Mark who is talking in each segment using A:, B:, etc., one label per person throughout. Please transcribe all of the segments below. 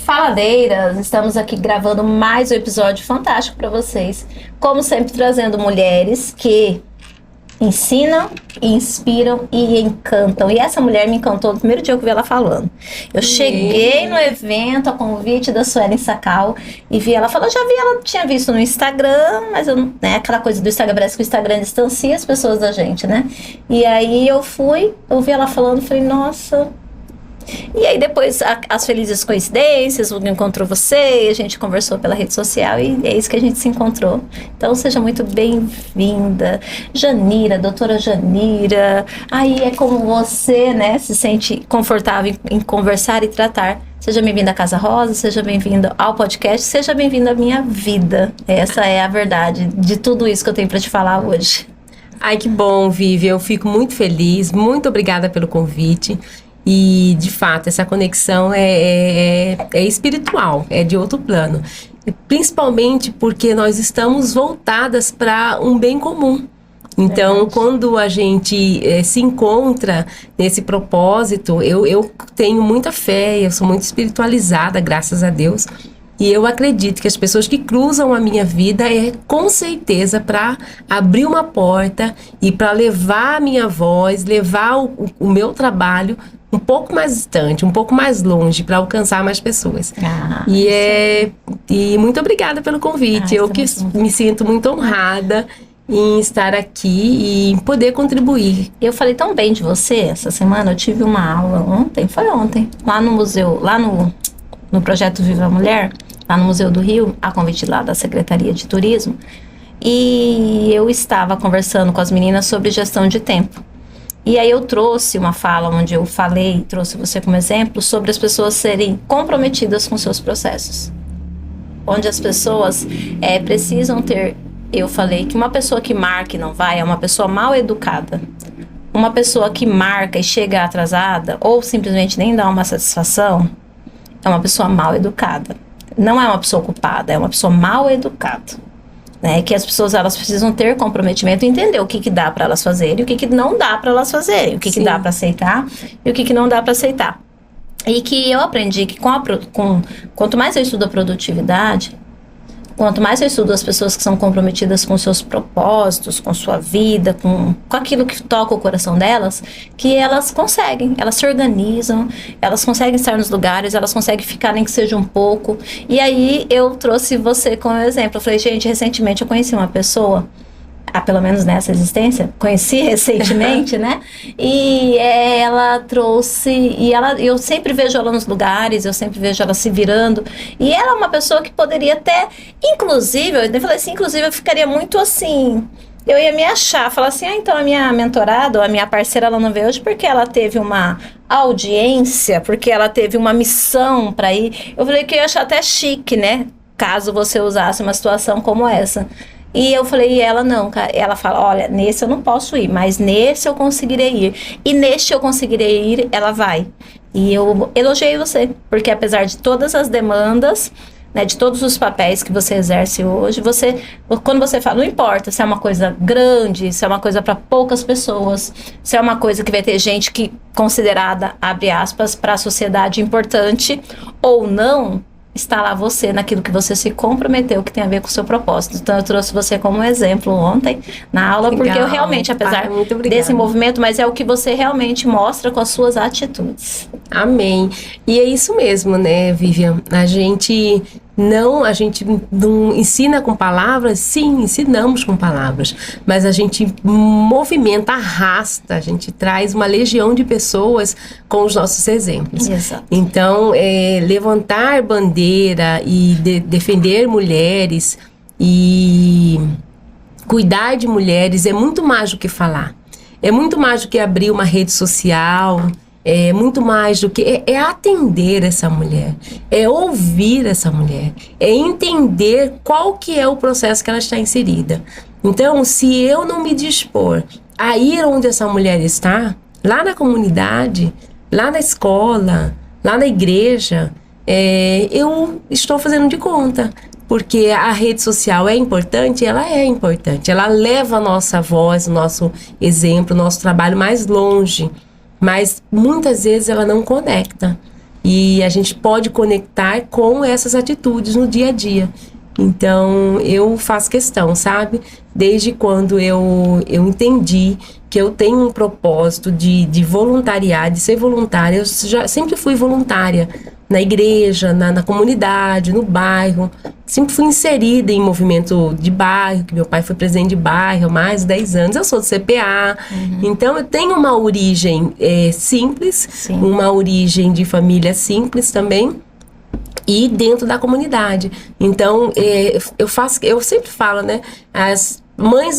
A: faladeiras, estamos aqui gravando mais um episódio fantástico para vocês. Como sempre, trazendo mulheres que ensinam, inspiram e encantam. E essa mulher me encantou no primeiro dia que eu vi ela falando. Eu cheguei no evento a convite da Suelen Sacal e vi ela falando. Já vi, ela tinha visto no Instagram, mas eu, né, aquela coisa do Instagram, parece que o Instagram distancia as pessoas da gente, né? E aí eu fui, ouvi ela falando, falei, nossa. E aí depois as felizes coincidências, o encontrou você, a gente conversou pela rede social e é isso que a gente se encontrou. Então seja muito bem-vinda, Janira, doutora Janira. Aí é como você, né, se sente confortável em conversar e tratar. Seja bem-vinda à Casa Rosa, seja bem-vinda ao podcast, seja bem-vinda à minha vida. Essa é a verdade de tudo isso que eu tenho para te falar hoje.
B: Ai, que bom, Vivi, eu fico muito feliz, muito obrigada pelo convite. E, de fato, essa conexão é espiritual, é de outro plano. Principalmente porque nós estamos voltadas para um bem comum. Então, quando a gente se encontra nesse propósito, eu tenho muita fé, eu sou muito espiritualizada, graças a Deus. E eu acredito que as pessoas que cruzam a minha vida é com certeza para abrir uma porta e para levar a minha voz, levar o meu trabalho um pouco mais distante, um pouco mais longe, para alcançar mais pessoas. E muito obrigada pelo convite. Eu que me sinto muito honrada em estar aqui e poder contribuir.
A: Eu falei tão bem de você essa semana. Eu tive uma aula ontem, lá no museu, lá no projeto Viva a Mulher, lá no Museu do Rio, a convite lá da Secretaria de Turismo. E eu estava conversando com as meninas sobre gestão de tempo. E aí eu trouxe uma fala onde eu falei, trouxe você como exemplo, sobre as pessoas serem comprometidas com seus processos. Onde as pessoas precisam ter... Eu falei que uma pessoa que marca e não vai é uma pessoa mal educada. Uma pessoa que marca e chega atrasada, ou simplesmente nem dá uma satisfação, é uma pessoa mal educada. Não é uma pessoa ocupada, é uma pessoa mal educada. Né, que as pessoas elas precisam ter comprometimento e entender o que dá para elas fazerem e o que não dá para elas fazerem, o que dá para aceitar e o que não dá para aceitar. E que eu aprendi que quanto mais eu estudo a produtividade, quanto mais eu estudo as pessoas que são comprometidas com seus propósitos, com sua vida, com aquilo que toca o coração delas, que elas conseguem, elas se organizam, elas conseguem estar nos lugares, elas conseguem ficar nem que seja um pouco. E aí eu trouxe você como exemplo. Eu falei, gente, recentemente eu conheci uma pessoa, pelo menos nessa existência, conheci recentemente, né? E ela trouxe, eu sempre vejo ela nos lugares, eu sempre vejo ela se virando, e ela é uma pessoa que poderia até, inclusive, eu falei assim, inclusive eu ficaria muito assim, eu ia me achar, falar assim, então a minha mentorada, ou a minha parceira, ela não veio hoje porque ela teve uma audiência, porque ela teve uma missão para ir. Eu falei que eu ia achar até chique, né? Caso você usasse uma situação como essa. E eu falei, e ela não, cara. Ela fala, olha, nesse eu não posso ir, mas nesse eu conseguirei ir. E neste eu conseguirei ir, ela vai. E eu elogiei você, porque apesar de todas as demandas, né, de todos os papéis que você exerce hoje, quando você fala, não importa se é uma coisa grande, se é uma coisa para poucas pessoas, se é uma coisa que vai ter gente que considerada, abre aspas, para a sociedade importante ou não, está lá você, naquilo que você se comprometeu, que tem a ver com o seu propósito. Então, eu trouxe você como exemplo ontem, na aula, legal, porque eu realmente, apesar desse movimento, mas é o que você realmente mostra com as suas atitudes.
B: Amém. E é isso mesmo, né, Vivian? A gente não ensina com palavras, sim, ensinamos com palavras, mas a gente movimenta, arrasta, a gente traz uma legião de pessoas com os nossos exemplos.
A: Exato.
B: Então, levantar bandeira e defender mulheres e cuidar de mulheres é muito mais do que falar. É muito mais do que abrir uma rede social. É muito mais do que... É atender essa mulher, é ouvir essa mulher, é entender qual que é o processo que ela está inserida. Então, se eu não me dispor a ir onde essa mulher está, lá na comunidade, lá na escola, lá na igreja, eu estou fazendo de conta. Porque a rede social é importante, ela leva a nossa voz, o nosso exemplo, o nosso trabalho mais longe. Mas muitas vezes ela não conecta. E a gente pode conectar com essas atitudes no dia a dia. Então, eu faço questão, sabe? Desde quando eu entendi que eu tenho um propósito de voluntariar, de ser voluntária. Eu sempre fui voluntária na igreja, na comunidade, no bairro. Sempre fui inserida em movimento de bairro, que meu pai foi presidente de bairro há mais de 10 anos. Eu sou do CPA. Então, eu tenho uma origem simples,
A: Sim.
B: uma origem de família simples também. E dentro da comunidade. Então, eu sempre falo, né? As mães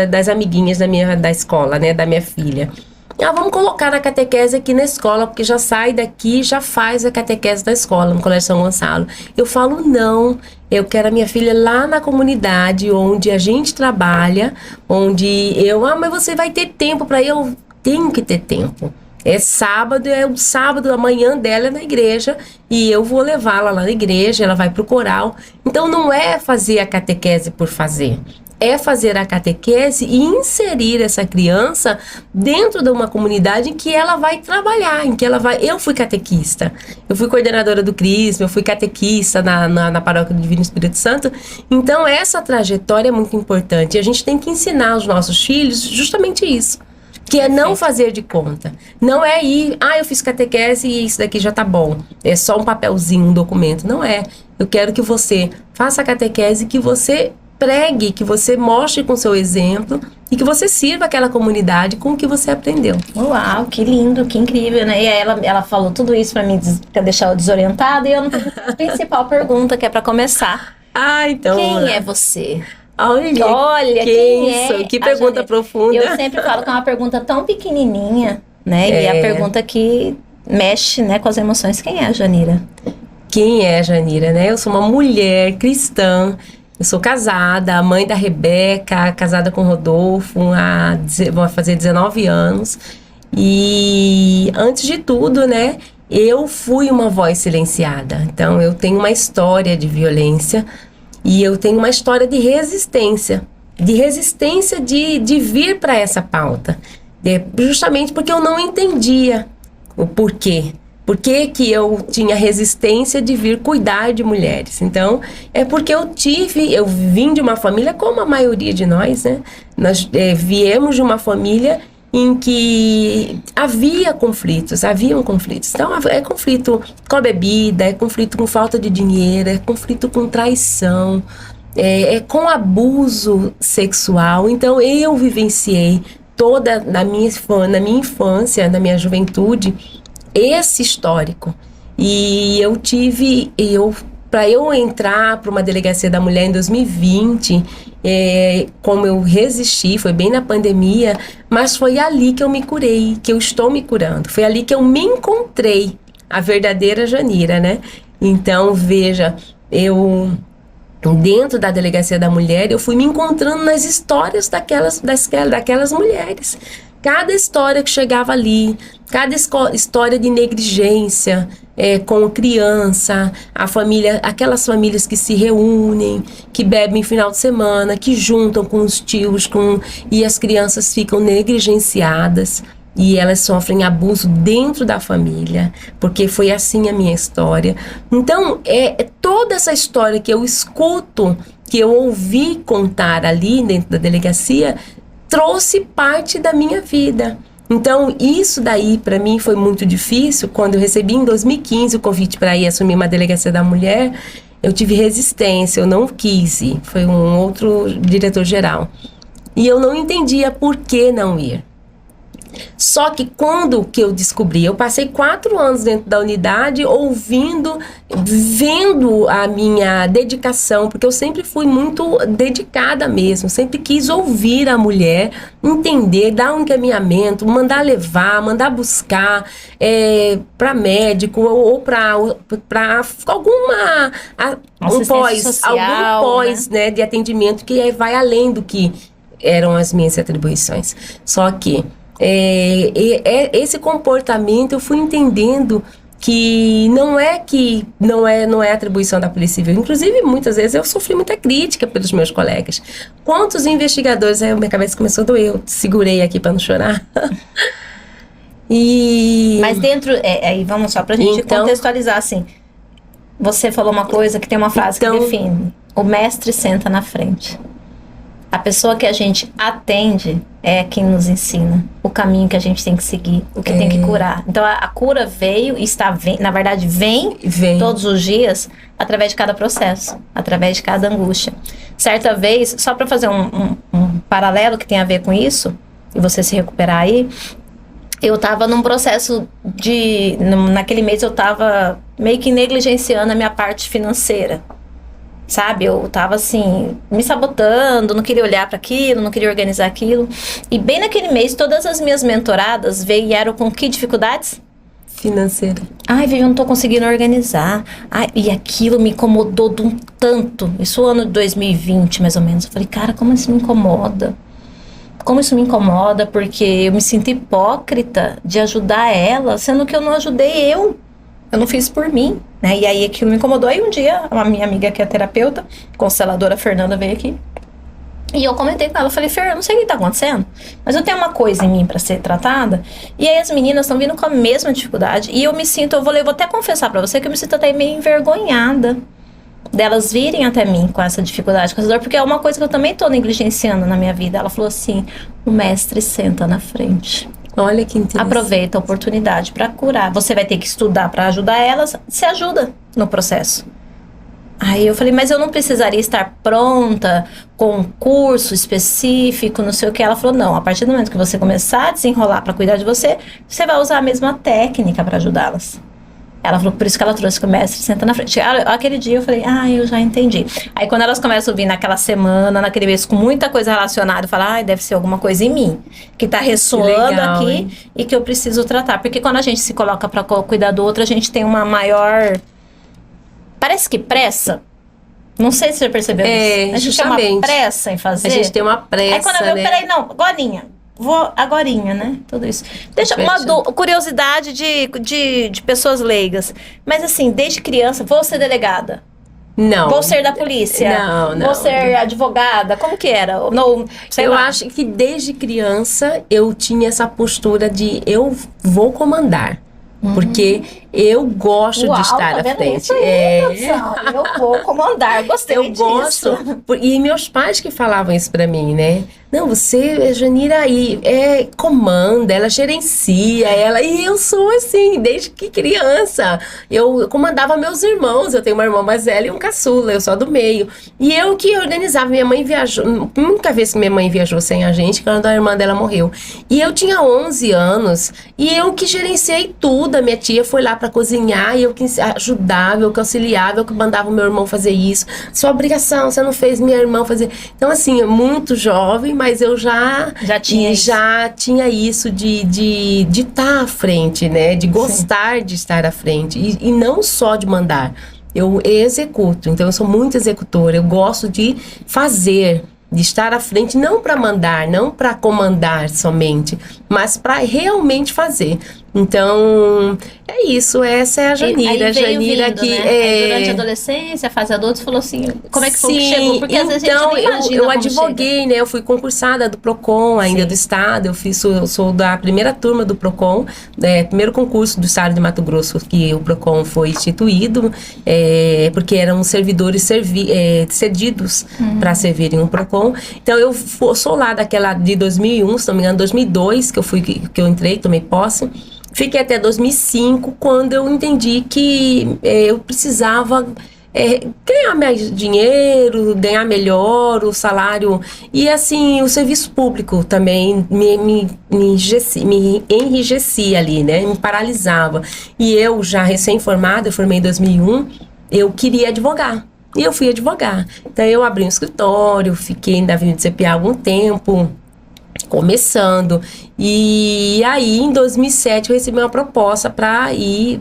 B: das amiguinhas da escola, né? Da minha filha. Vamos colocar na catequese aqui na escola, porque já sai daqui, já faz a catequese da escola, no Colégio São Gonçalo. Eu falo, não, eu quero a minha filha lá na comunidade, onde a gente trabalha, onde mas você vai ter tempo para ir? Eu tenho que ter tempo. É o sábado, a manhã dela é na igreja, e eu vou levá-la lá na igreja, ela vai pro coral. Então, não é fazer a catequese por fazer. É fazer a catequese e inserir essa criança dentro de uma comunidade em que ela vai trabalhar, em que ela vai... Eu fui catequista, eu fui coordenadora do Crisma, eu fui catequista na Paróquia do Divino Espírito Santo. Então, essa trajetória é muito importante. E a gente tem que ensinar aos nossos filhos justamente isso. Que é não fazer de conta. Não é ir, eu fiz catequese e isso daqui já tá bom. É só um papelzinho, um documento. Não é. Eu quero que você faça a catequese, que você pregue, que você mostre com o seu exemplo e que você sirva aquela comunidade com o que você aprendeu.
A: Uau, que lindo, que incrível, né? E aí ela falou tudo isso pra mim, pra deixar eu desorientada, e eu não tenho a principal pergunta, que é pra começar.
B: Então...
A: Quem é você?
B: Olha, quem é? Que pergunta profunda.
A: Eu sempre falo que é uma pergunta tão pequenininha, né? E é a pergunta que mexe, né, com as emoções. Quem é a Janira?
B: Quem é a Janira, né? Eu sou uma mulher cristã. Eu sou casada, a mãe da Rebeca, casada com o Rodolfo, vou fazer 19 anos. E antes de tudo, né, eu fui uma voz silenciada. Então, eu tenho uma história de violência. E eu tenho uma história de resistência de vir para essa pauta. Justamente porque eu não entendia o porquê. Por que eu tinha resistência de vir cuidar de mulheres? Então, é porque eu vim de uma família, como a maioria de nós, né? Nós viemos de uma família em que haviam conflitos. Então, é conflito com a bebida, é conflito com falta de dinheiro, é conflito com traição, é com abuso sexual. Então, eu vivenciei toda na minha infância, na minha juventude, esse histórico. E para eu entrar para uma delegacia da mulher em 2020, como eu resisti, foi bem na pandemia, mas foi ali que eu me curei, que eu estou me curando. Foi ali que eu me encontrei, a verdadeira Janira, né? Então, veja, dentro da delegacia da mulher, eu fui me encontrando nas histórias daquelas mulheres. Cada história que chegava ali, cada história de negligência com criança, aquelas famílias que se reúnem, que bebem final de semana, que juntam com os tios, e as crianças ficam negligenciadas e elas sofrem abuso dentro da família, porque foi assim a minha história. Então, toda essa história que eu escuto, que eu ouvi contar ali dentro da delegacia, trouxe parte da minha vida. Então, isso daí, para mim, foi muito difícil. Quando eu recebi em 2015 o convite para ir assumir uma delegacia da mulher, eu tive resistência, eu não quis ir. Foi um outro diretor-geral. E eu não entendia por que não ir. Só que quando que eu descobri, eu passei 4 anos dentro da unidade vendo a minha dedicação, porque eu sempre fui muito dedicada mesmo, sempre quis ouvir a mulher, entender, dar um encaminhamento, mandar levar, mandar buscar para médico ou para algum pós, né, de atendimento que vai além do que eram as minhas atribuições. Só que esse comportamento eu fui entendendo que não é atribuição da Polícia Civil. Inclusive, muitas vezes eu sofri muita crítica pelos meus colegas. Quantos investigadores, minha cabeça começou a doer, eu segurei aqui para não chorar.
A: Mas dentro... aí vamos só pra gente contextualizar, assim. Você falou uma coisa que tem uma frase que define. O mestre senta na frente. A pessoa que a gente atende é quem nos ensina o caminho que a gente tem que seguir, o que tem que curar. Então, a cura veio e na verdade, vem todos os dias através de cada processo, através de cada angústia. Certa vez, só para fazer um paralelo que tem a ver com isso, e você se recuperar aí, eu tava num processo naquele mês eu tava meio que negligenciando a minha parte financeira. Sabe, eu tava assim, me sabotando, não queria olhar para aquilo, não queria organizar aquilo. E bem naquele mês, todas as minhas mentoradas vieram com que dificuldades?
B: Financeira.
A: Ai, Vivi, eu não tô conseguindo organizar. Ai, e aquilo me incomodou de um tanto. Isso ano de 2020, mais ou menos. Eu falei, cara, como isso me incomoda? Como isso me incomoda? Porque eu me sinto hipócrita de ajudar ela, sendo que eu não ajudei eu. Eu não fiz por mim, né? E aí aquilo me incomodou. Aí um dia, a minha amiga que é terapeuta, consteladora Fernanda, veio aqui. E eu comentei com ela, falei, Fer, eu não sei o que tá acontecendo, mas eu tenho uma coisa em mim pra ser tratada. E aí as meninas estão vindo com a mesma dificuldade. E eu me sinto, eu vou até confessar pra você que eu me sinto até meio envergonhada delas virem até mim com essa dificuldade, com essa dor, porque é uma coisa que eu também tô negligenciando na minha vida. Ela falou assim, o mestre senta na frente.
B: Olha que interessante.
A: Aproveita a oportunidade para curar. Você vai ter que estudar para ajudar elas, se ajuda no processo. Aí eu falei, mas eu não precisaria estar pronta com um curso específico, não sei o que. Ela falou, não, a partir do momento que você começar a desenrolar para cuidar de você, você vai usar a mesma técnica para ajudá-las. Ela falou, por isso que ela trouxe que o mestre senta na frente. Aquele dia eu falei, eu já entendi. Aí quando elas começam a vir naquela semana, naquele mês, com muita coisa relacionada, eu falo, deve ser alguma coisa em mim, que tá ressoando legal, aqui, hein? E que eu preciso tratar. Porque quando a gente se coloca pra cuidar do outro, a gente tem uma maior... Parece que pressa. Não sei se você percebeu isso. A gente
B: justamente.
A: tem uma pressa em fazer.
B: A gente tem uma pressa,
A: aí quando eu peraí, não, agorinha. Vou agorinha, né? Tudo isso. Deixa uma curiosidade de pessoas leigas. Mas assim, desde criança, vou ser delegada?
B: Não.
A: Vou ser da polícia?
B: Não.
A: Vou ser advogada? Como que era? Não,
B: eu acho que desde criança eu tinha essa postura de eu vou comandar. Porque eu gosto de estar à frente.
A: Isso aí, eu vou comandar, gostei disso.
B: Eu gosto. E meus pais que falavam isso pra mim, né? Não, você, Janira, aí, comanda, ela gerencia, e eu sou assim, desde que criança. Eu comandava meus irmãos, eu tenho uma irmã mais velha e um caçula, eu sou do meio. E eu que organizava, minha mãe viajou, nunca vi se minha mãe viajou sem a gente, quando a irmã dela morreu. E eu tinha 11 anos, e eu que gerenciei tudo, a minha tia foi lá pra cozinhar, e eu que ajudava, eu que auxiliava, eu que mandava o meu irmão fazer isso. Sua obrigação, você não fez minha irmã fazer. Então, assim, muito jovem, mas eu já tinha isso de estar à frente, né? De gostar Sim. de estar à frente. E não só de mandar. Eu executo. Então, eu sou muito executora. Eu gosto de fazer, de estar à frente, não para mandar, não para comandar somente, mas para realmente fazer. Então, é isso, essa é a Janira. A Janira
A: vindo,
B: que
A: né? Durante a adolescência, a fase adulta, você falou assim, como é que foi que chegou? Porque às vezes a gente não imagina
B: eu advoguei, né? Eu fui concursada do PROCON, ainda Sim. do Estado. Eu sou da primeira turma do PROCON, primeiro concurso do Estado de Mato Grosso que o PROCON foi instituído, porque eram servidores cedidos para servirem o PROCON. Então, eu sou lá daquela de 2001, se não me engano, 2002, que eu entrei, tomei posse. Fiquei até 2005, quando eu entendi que eu precisava ganhar mais dinheiro, ganhar melhor o salário. E assim, o serviço público também me enrijecia ali, né? Me paralisava. E eu, já recém-formada, eu formei em 2001, eu queria advogar. E eu fui advogar. Então, eu abri um escritório, fiquei na Avenida CPA há algum tempo, começando. E aí, em 2007, eu recebi uma proposta para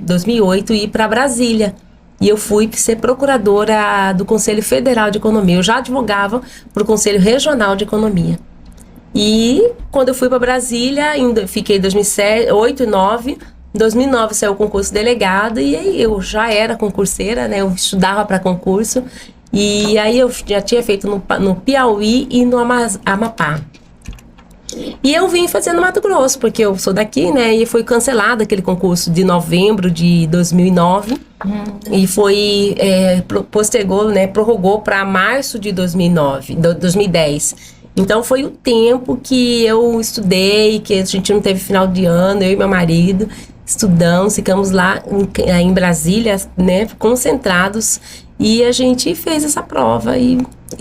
B: 2008, ir para Brasília. E eu fui ser procuradora do Conselho Federal de Economia. Eu já advogava para o Conselho Regional de Economia. E quando eu fui para Brasília, fiquei em 2008 e 2009. Em 2009 saiu o concurso delegado e aí eu já era concurseira, né? Eu estudava para concurso. E aí eu já tinha feito no Piauí e no Amapá. E eu vim fazendo Mato Grosso, porque eu sou daqui, né? E foi cancelado aquele concurso de novembro de 2009. E foi, postergou, né? Prorrogou para março de 2010. Então foi o tempo que eu estudei, que a gente não teve final de ano, eu e meu marido estudamos, ficamos lá em Brasília, né? Concentrados. E a gente fez essa prova e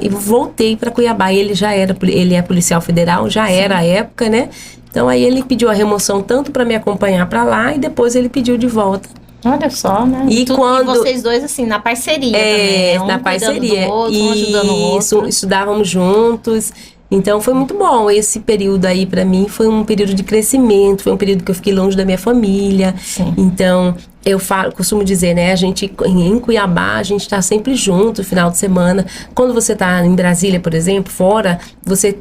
B: voltei para Cuiabá. Ele é policial federal, já era à época, né? Então aí ele pediu a remoção tanto para me acompanhar para lá e depois ele pediu de volta.
A: Olha só, né?
B: E
A: vocês dois, assim, na parceria também, né?
B: Na parceria.
A: Do outro, um ajudando o outro.
B: Estudávamos juntos. Então foi muito bom. Esse período aí para mim foi um período de crescimento, foi um período que eu fiquei longe da minha família.
A: Sim.
B: Então costumo dizer, né, a gente em Cuiabá, a gente tá sempre junto no final de semana. Quando você tá em Brasília, por exemplo, fora, você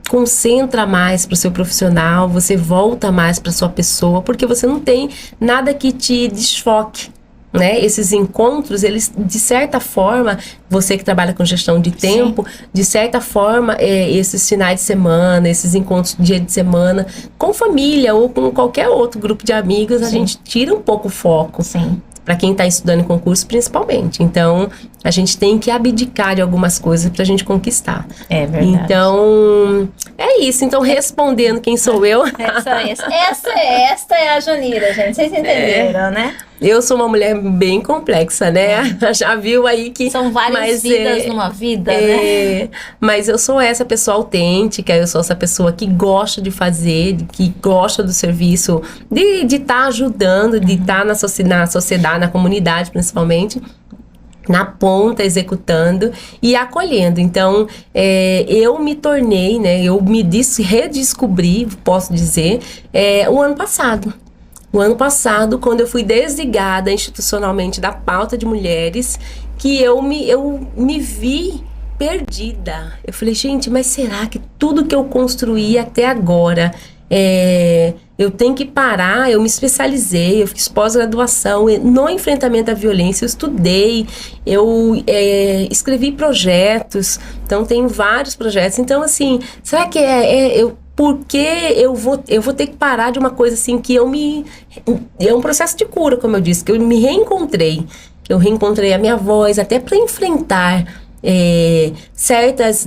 B: concentra mais pro seu profissional, você volta mais pra sua pessoa, porque você não tem nada que te desfoque. Né? Esses encontros, eles, de certa forma, você que trabalha com gestão de tempo, de certa forma, esses finais de semana, esses encontros dia de semana, com família ou com qualquer outro grupo de amigos, a gente tira um pouco o foco.
A: Sim.
B: Para quem está estudando em concurso, principalmente. Então, a gente tem que abdicar de algumas coisas para a gente conquistar.
A: É verdade.
B: Então, é isso. Então, respondendo quem sou eu...
A: Esta é a Janira, gente. Vocês entenderam, né?
B: Eu sou uma mulher bem complexa, né? Já viu aí que...
A: São várias vidas numa vida, né?
B: Mas eu sou essa pessoa autêntica, eu sou essa pessoa que gosta de fazer, que gosta do serviço, de estar ajudando, de estar na sociedade, na comunidade principalmente, na ponta, executando e acolhendo. Então, eu me tornei, né? Eu me redescobri, posso dizer, o ano passado. O ano passado, quando eu fui desligada institucionalmente da pauta de mulheres, que eu me vi perdida. Eu falei, gente, mas será que tudo que eu construí até agora, eu tenho que parar? Eu me especializei, eu fiz pós-graduação no enfrentamento à violência, eu estudei, eu escrevi projetos, então tenho vários projetos. Então, assim, será que porque eu vou ter que parar de uma coisa assim que é um processo de cura, como eu disse, que eu me reencontrei. Eu reencontrei a minha voz até para enfrentar certas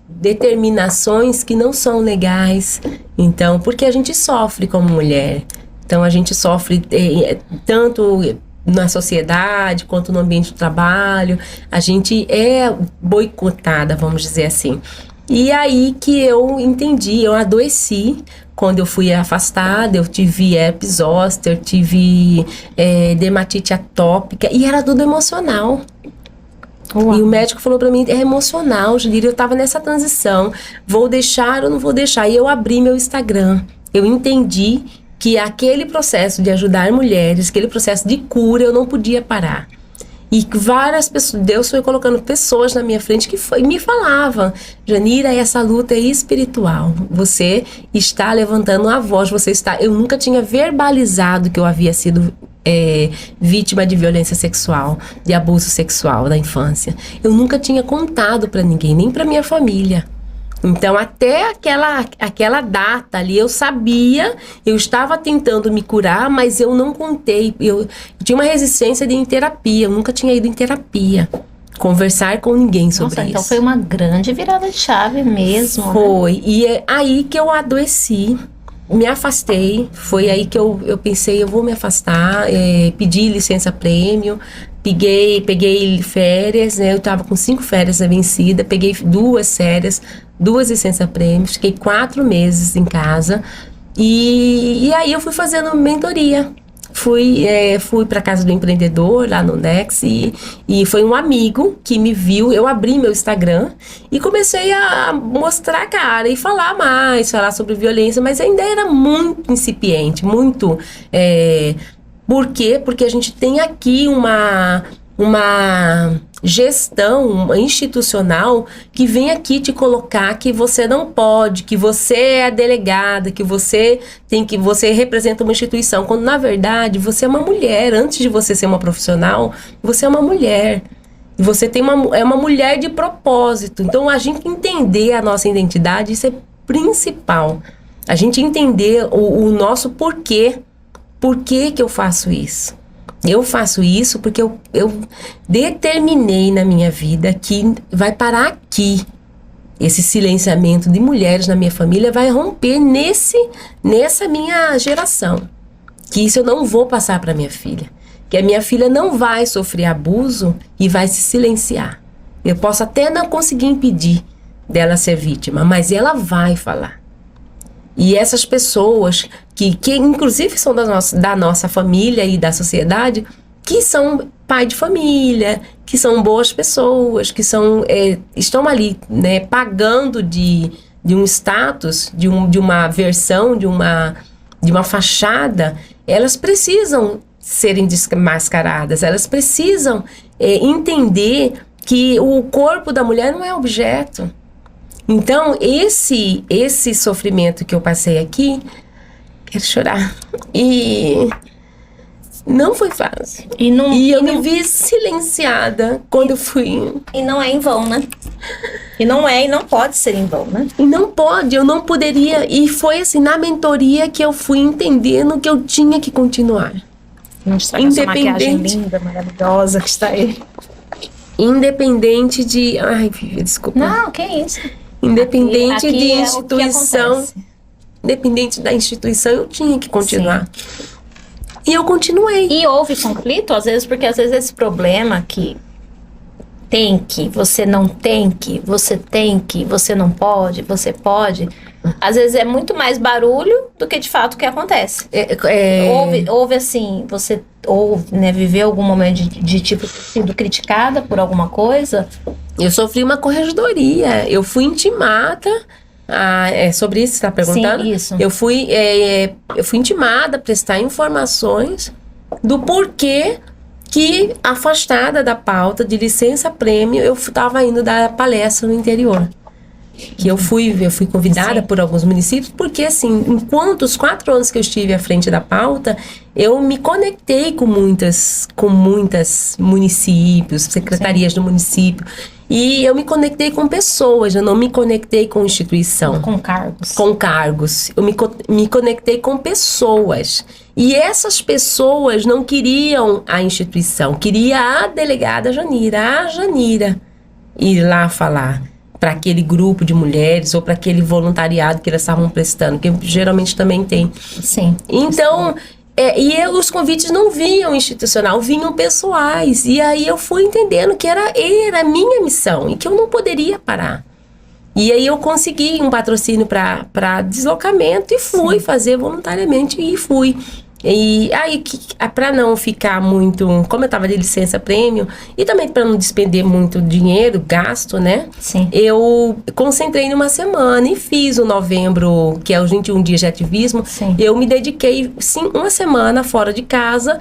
B: determinações que não são legais. Então, porque a gente sofre como mulher. Então, a gente sofre tanto na sociedade quanto no ambiente de trabalho. A gente é boicotada, vamos dizer assim. E aí que eu entendi, eu adoeci quando eu fui afastada, eu tive herpes zoster, tive dermatite atópica, e era tudo emocional. Uau. E o médico falou pra mim, é emocional, Janira, eu tava nessa transição, vou deixar ou não vou deixar? E eu abri meu Instagram, eu entendi que aquele processo de ajudar mulheres, aquele processo de cura, eu não podia parar. E várias pessoas, Deus foi colocando pessoas na minha frente que me falavam, Janira, essa luta é espiritual. Você está levantando a voz, eu nunca tinha verbalizado que eu havia sido vítima de violência sexual, de abuso sexual na infância. Eu nunca tinha contado para ninguém, nem para minha família. Então, até aquela data ali, eu sabia, eu estava tentando me curar, mas eu não contei. Eu tinha uma resistência de ir em terapia, eu nunca tinha ido em terapia, conversar com ninguém sobre isso.
A: Então foi uma grande virada de chave mesmo.
B: Foi, né? E é aí que eu adoeci, me afastei, foi aí que eu pensei, eu vou me afastar, pedi licença-prêmio, peguei férias, né? Eu tava com 5 férias vencidas, peguei 2 férias, 2 licença-prêmios, fiquei 4 meses em casa e aí eu fui fazendo mentoria. Fui para casa do empreendedor lá no Nex e foi um amigo que me viu, eu abri meu Instagram e comecei a mostrar a cara e falar sobre violência, mas ainda era muito incipiente, muito... Por quê? Porque a gente tem aqui uma gestão institucional que vem aqui te colocar que você não pode, que você é a delegada, que você representa uma instituição, quando na verdade você é uma mulher. Antes de você ser uma profissional, você é uma mulher. Você é uma mulher de propósito. Então, a gente entender a nossa identidade, isso é principal. A gente entender o nosso porquê. Por que que eu faço isso? Eu faço isso porque eu determinei na minha vida que vai parar aqui. Esse silenciamento de mulheres na minha família vai romper nessa minha geração. Que isso eu não vou passar para minha filha. Que a minha filha não vai sofrer abuso e vai se silenciar. Eu posso até não conseguir impedir dela ser vítima, mas ela vai falar. E essas pessoas que inclusive são da nossa família e da sociedade, que são pai de família, que são boas pessoas, que estão ali, né, pagando de um status, de uma versão, de uma fachada, elas precisam serem desmascaradas, elas precisam entender que o corpo da mulher não é objeto. Então, esse sofrimento que eu passei aqui, quero chorar, e não foi fácil. E eu me vi silenciada quando eu fui.
A: E não é em vão, né? E não pode ser em vão, né?
B: E não pode, eu não poderia. E foi assim, na mentoria que eu fui entendendo que eu tinha que continuar.
A: Não estraga essa maquiagem linda, maravilhosa que está aí.
B: Independente de... Ai, Vivi, desculpa.
A: Não, que isso.
B: Independente
A: aqui
B: de
A: é
B: instituição, independente da instituição, eu tinha que continuar. Sim. E eu continuei.
A: E houve conflito, às vezes, porque às vezes esse problema que você não tem que, você tem que, você não pode, você pode, às vezes é muito mais barulho do que de fato o que acontece. Houve assim, você né, viveu algum momento de tipo sido criticada por alguma coisa?
B: Eu sofri uma corregedoria, eu fui intimada, é sobre isso que você está perguntando?
A: Sim, isso.
B: Eu fui intimada a prestar informações do porquê que, afastada da pauta de licença-prêmio, eu estava indo dar palestra no interior. Que eu fui convidada Sim. por alguns municípios, porque assim, enquanto os 4 anos que eu estive à frente da pauta, eu me conectei com muitas municípios, secretarias Sim. do município, e eu me conectei com pessoas, eu não me conectei com instituição.
A: Com cargos.
B: Com cargos. Eu me conectei com pessoas. E essas pessoas não queriam a instituição, queria a delegada Janira ir lá falar para aquele grupo de mulheres ou para aquele voluntariado que elas estavam prestando, que geralmente também tem.
A: Sim.
B: Então, os convites não vinham institucional, vinham pessoais. E aí eu fui entendendo que era a minha missão e que eu não poderia parar. E aí eu consegui um patrocínio para deslocamento e fui Sim. fazer voluntariamente e fui. E aí, para não ficar muito... Como eu estava de licença-prêmio, e também para não despender muito dinheiro, gasto, né?
A: Sim.
B: Eu concentrei numa semana e fiz o novembro, que é os 21 dias de ativismo.
A: Sim.
B: Eu me dediquei, sim, uma semana fora de casa,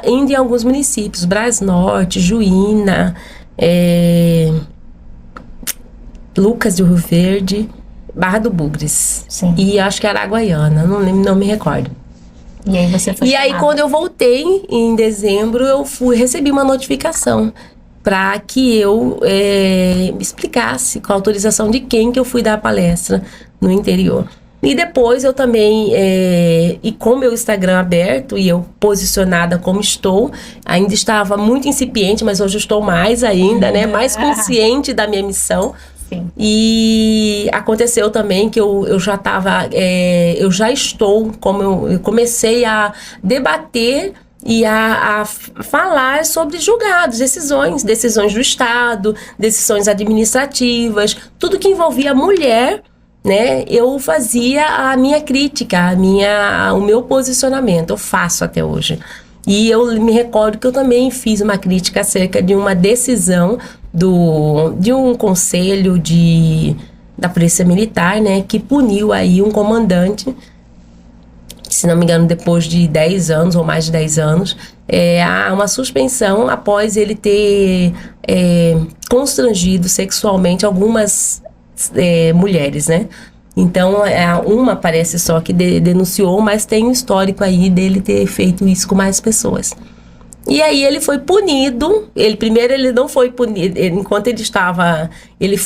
B: indo em alguns municípios. Brás Norte, Juína, Lucas do Rio Verde, Barra do Bugres.
A: Sim.
B: E acho que Araguaiana, não me recordo.
A: E aí você foi chamada.
B: Aí quando eu voltei em dezembro, recebi uma notificação para que eu me explicasse com a autorização de quem que eu fui dar a palestra no interior. E depois eu também, e com meu Instagram aberto e eu posicionada como estou, ainda estava muito incipiente, mas hoje eu estou mais ainda, né? Mais consciente da minha missão.
A: Sim.
B: E aconteceu também que eu já estava, eu já estou, como eu comecei a debater e a falar sobre julgados, decisões do Estado, decisões administrativas, tudo que envolvia a mulher, né? Eu fazia a minha crítica, o meu posicionamento, eu faço até hoje. E eu me recordo que eu também fiz uma crítica acerca de uma decisão de um conselho da Polícia Militar, né, que puniu aí um comandante, se não me engano, depois de 10 anos ou mais de 10 anos, há uma suspensão após ele ter constrangido sexualmente algumas mulheres, né? Então, uma parece só que denunciou, mas tem um histórico aí dele ter feito isso com mais pessoas. E aí ele foi punido. Ele não foi punido. Enquanto ele estava... Ele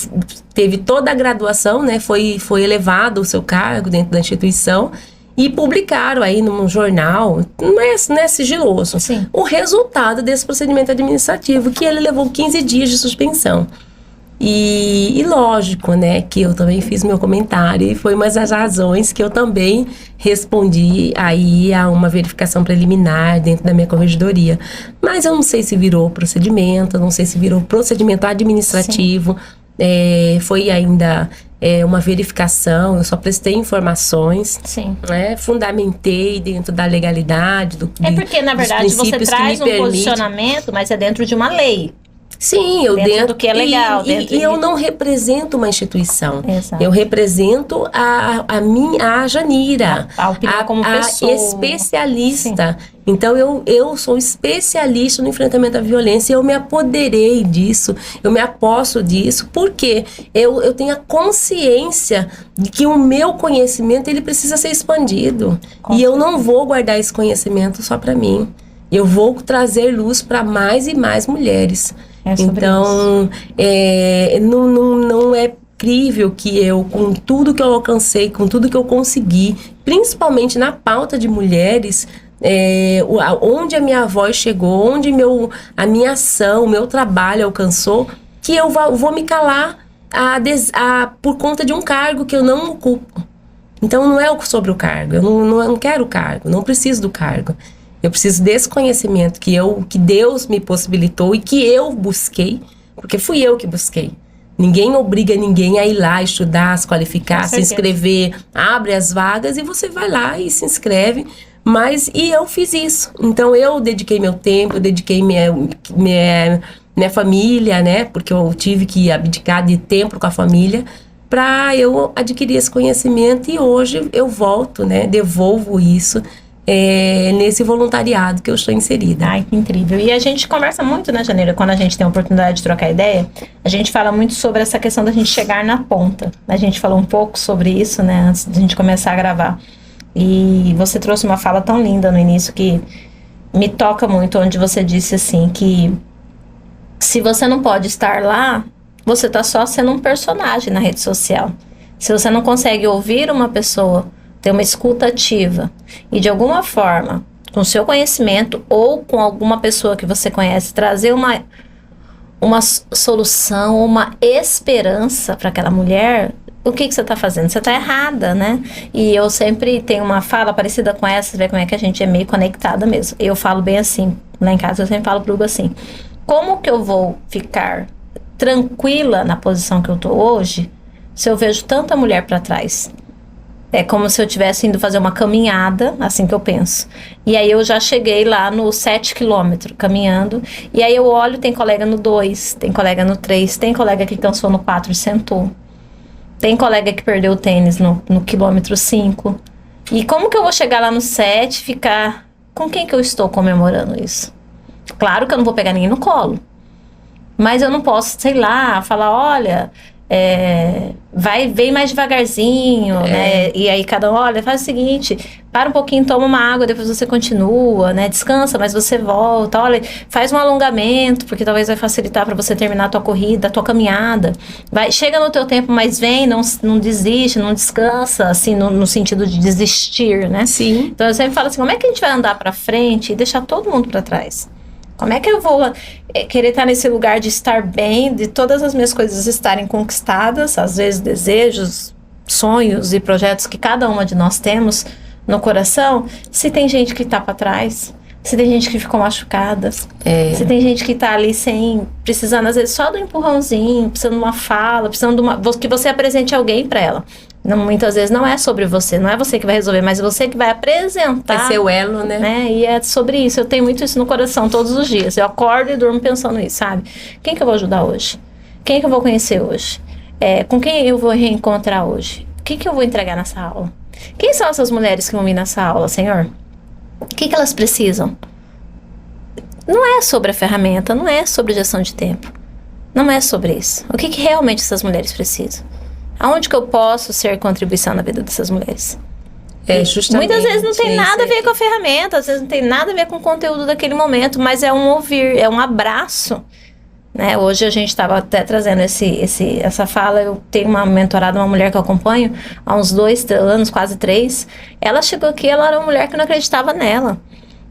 B: teve toda a graduação, né? Foi elevado o seu cargo dentro da instituição. E publicaram aí num jornal, não é sigiloso,
A: Sim.
B: o resultado desse procedimento administrativo, que ele levou 15 dias de suspensão. E lógico, né, que eu também fiz meu comentário e foi uma das razões que eu também respondi aí a uma verificação preliminar dentro da minha corregedoria. Mas eu não sei se virou procedimento, não sei se virou procedimento administrativo. Foi ainda uma verificação, eu só prestei informações.
A: Sim.
B: Né, fundamentei dentro da legalidade.
A: Porque, na verdade, você traz um posicionamento, mas é dentro de uma lei.
B: Sim,
A: dentro do que é legal.
B: E eu não represento uma instituição.
A: Exato.
B: Eu represento a Janira.
A: A opinião como pessoa.
B: A especialista. Sim. Então, eu sou especialista no enfrentamento à violência e eu me apoderei disso, eu me aposto disso, porque eu tenho a consciência de que o meu conhecimento, ele precisa ser expandido. E eu não vou guardar esse conhecimento só para mim. Eu vou trazer luz para mais e mais mulheres. Então, não é incrível que eu, com tudo que eu alcancei, com tudo que eu consegui, principalmente na pauta de mulheres, onde a minha voz chegou, onde a minha ação, o meu trabalho alcançou, que eu vou me calar por conta de um cargo que eu não ocupo. Então, não é sobre o cargo, eu não quero o cargo, não preciso do cargo. Eu preciso desse conhecimento que Deus me possibilitou e que eu busquei, porque fui eu que busquei. Ninguém obriga ninguém a ir lá estudar, se qualificar, se inscrever, abre as vagas e você vai lá e se inscreve. E eu fiz isso. Então eu dediquei meu tempo, eu dediquei minha família, né? Porque eu tive que abdicar de tempo com a família para eu adquirir esse conhecimento e hoje eu volto, né? Devolvo isso. Nesse voluntariado que eu estou inserida.
A: Ai, que incrível. E a gente conversa muito, né, Janeira, quando a gente tem a oportunidade de trocar ideia, a gente fala muito sobre essa questão da gente chegar na ponta. A gente falou um pouco sobre isso, né, antes de a gente começar a gravar. E você trouxe uma fala tão linda no início que me toca muito, onde você disse assim, que se você não pode estar lá, você está só sendo um personagem na rede social. Se você não consegue ouvir uma pessoa, ter uma escuta ativa e de alguma forma, com seu conhecimento ou com alguma pessoa que você conhece, trazer uma solução, uma esperança para aquela mulher, o que você está fazendo? Você está errada, né? E eu sempre tenho uma fala parecida com essa, você vê como é que a gente é meio conectada mesmo. Eu falo bem assim, lá em casa eu sempre falo pro Hugo assim, como que eu vou ficar tranquila na posição que eu tô hoje se eu vejo tanta mulher para trás? É como se eu estivesse indo fazer uma caminhada, assim que eu penso. E aí eu já cheguei lá no 7 quilômetros caminhando. E aí eu olho, tem colega no 2, tem colega no 3, tem colega que cansou no 4 e sentou. Tem colega que perdeu o tênis no quilômetro 5. E como que eu vou chegar lá no 7 e ficar... Com quem que eu estou comemorando isso? Claro que eu não vou pegar ninguém no colo. Mas eu não posso, sei lá, falar, olha... vem mais devagarzinho, né? E aí cada um, olha, faz o seguinte, para um pouquinho, toma uma água, depois você continua, né? Descansa, mas você volta, olha, faz um alongamento, porque talvez vai facilitar para você terminar a tua corrida, a tua caminhada. Chega no teu tempo, mas vem, não desiste, não descansa, assim, no sentido de desistir, né?
B: Sim.
A: Então eu sempre falo assim, como é que a gente vai andar para frente e deixar todo mundo para trás? Como é que eu vou querer estar nesse lugar de estar bem, de todas as minhas coisas estarem conquistadas, às vezes desejos, sonhos e projetos que cada uma de nós temos no coração, se tem gente que está para trás, se tem gente que ficou machucada, se tem gente que está ali precisando às vezes só do empurrãozinho, precisando de uma fala, precisando que você apresente alguém para ela. Muitas vezes não é sobre você, não é você que vai resolver, mas é você que vai apresentar.
B: Vai ser o elo, né?
A: E é sobre isso, eu tenho muito isso no coração todos os dias. Eu acordo e durmo pensando nisso, sabe? Quem que eu vou ajudar hoje? Quem que eu vou conhecer hoje? Com quem eu vou reencontrar hoje? O que eu vou entregar nessa aula? Quem são essas mulheres que vão vir nessa aula, Senhor? O que elas precisam? Não é sobre a ferramenta, não é sobre gestão de tempo. Não é sobre isso. O que realmente essas mulheres precisam? Aonde que eu posso ser contribuição na vida dessas mulheres?
B: Justamente.
A: Muitas vezes não tem nada a ver com a ferramenta, às vezes não tem nada a ver com o conteúdo daquele momento, mas é um ouvir, é um abraço. Né? Hoje a gente estava até trazendo essa fala. Eu tenho uma mentorada, uma mulher que eu acompanho há uns 2 anos, quase 3. Ela chegou aqui, ela era uma mulher que não acreditava nela.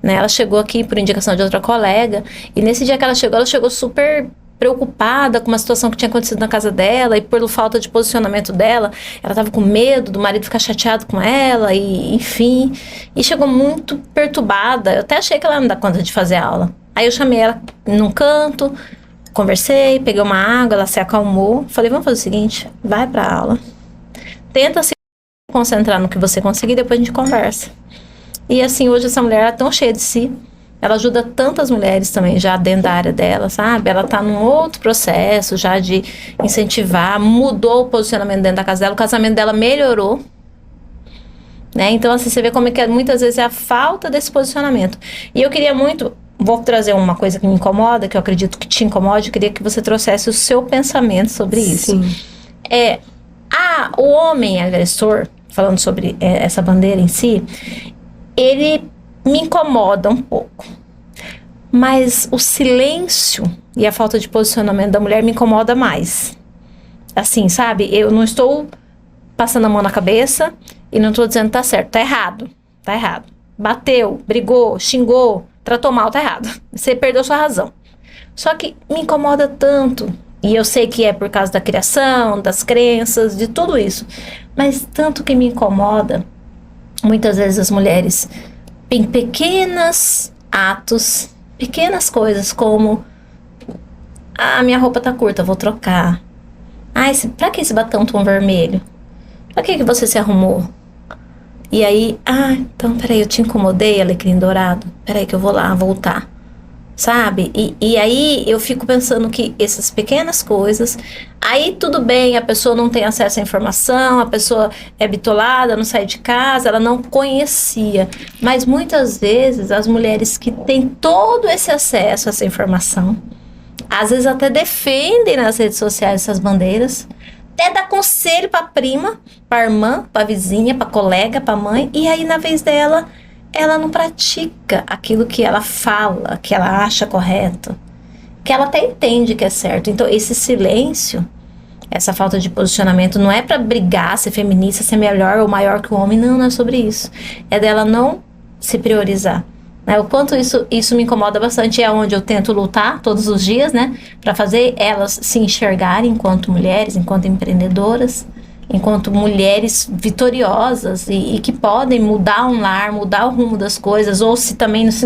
A: Né? Ela chegou aqui por indicação de outra colega, e nesse dia que ela chegou super preocupada com uma situação que tinha acontecido na casa dela, e por falta de posicionamento dela, ela estava com medo do marido ficar chateado com ela, e enfim, e chegou muito perturbada. Eu até achei que ela não dá conta de fazer aula. Aí eu chamei ela num canto, conversei, peguei uma água, ela se acalmou, falei, vamos fazer o seguinte, vai pra aula, tenta se concentrar no que você conseguir, depois a gente conversa. E assim, hoje essa mulher é tão cheia de si, ela ajuda tantas mulheres também já dentro da área dela, sabe? Ela tá num outro processo já de incentivar, mudou o posicionamento dentro da casa dela, o casamento dela melhorou, né? Então assim, você vê como é que muitas vezes é a falta desse posicionamento. E eu queria muito, vou trazer uma coisa que me incomoda, que eu acredito que te incomode, eu queria que você trouxesse o seu pensamento sobre isso.
B: Sim.
A: O homem agressor, falando sobre essa bandeira em si, ele me incomoda um pouco, mas o silêncio e a falta de posicionamento da mulher me incomoda mais. Assim, sabe? Eu não estou passando a mão na cabeça e não estou dizendo que tá certo, tá errado, tá errado. Bateu, brigou, xingou, tratou mal, tá errado. Você perdeu sua razão. Só que me incomoda tanto, e eu sei que é por causa da criação, das crenças, de tudo isso, mas tanto que me incomoda, muitas vezes as mulheres em pequenos atos, pequenas coisas como a minha roupa tá curta, vou trocar. Pra que esse batom tão vermelho? Pra que você se arrumou? E aí, então peraí, eu te incomodei, alecrim dourado, peraí que eu vou lá voltar, sabe? E aí eu fico pensando que essas pequenas coisas, aí tudo bem, a pessoa não tem acesso à informação, a pessoa é bitolada, não sai de casa, ela não conhecia, mas muitas vezes as mulheres que têm todo esse acesso a essa informação, às vezes até defendem nas redes sociais essas bandeiras, até dá conselho pra prima, pra irmã, pra vizinha, pra colega, pra mãe, e aí na vez dela, ela não pratica aquilo que ela fala, que ela acha correto, que ela até entende que é certo. Então esse silêncio, essa falta de posicionamento, não é pra brigar, ser feminista, ser melhor ou maior que o homem, não é sobre isso. É dela não se priorizar. O quanto isso me incomoda bastante, é onde eu tento lutar todos os dias, né? Pra fazer elas se enxergarem enquanto mulheres, enquanto empreendedoras, enquanto mulheres vitoriosas e que podem mudar um lar, mudar o rumo das coisas, ou se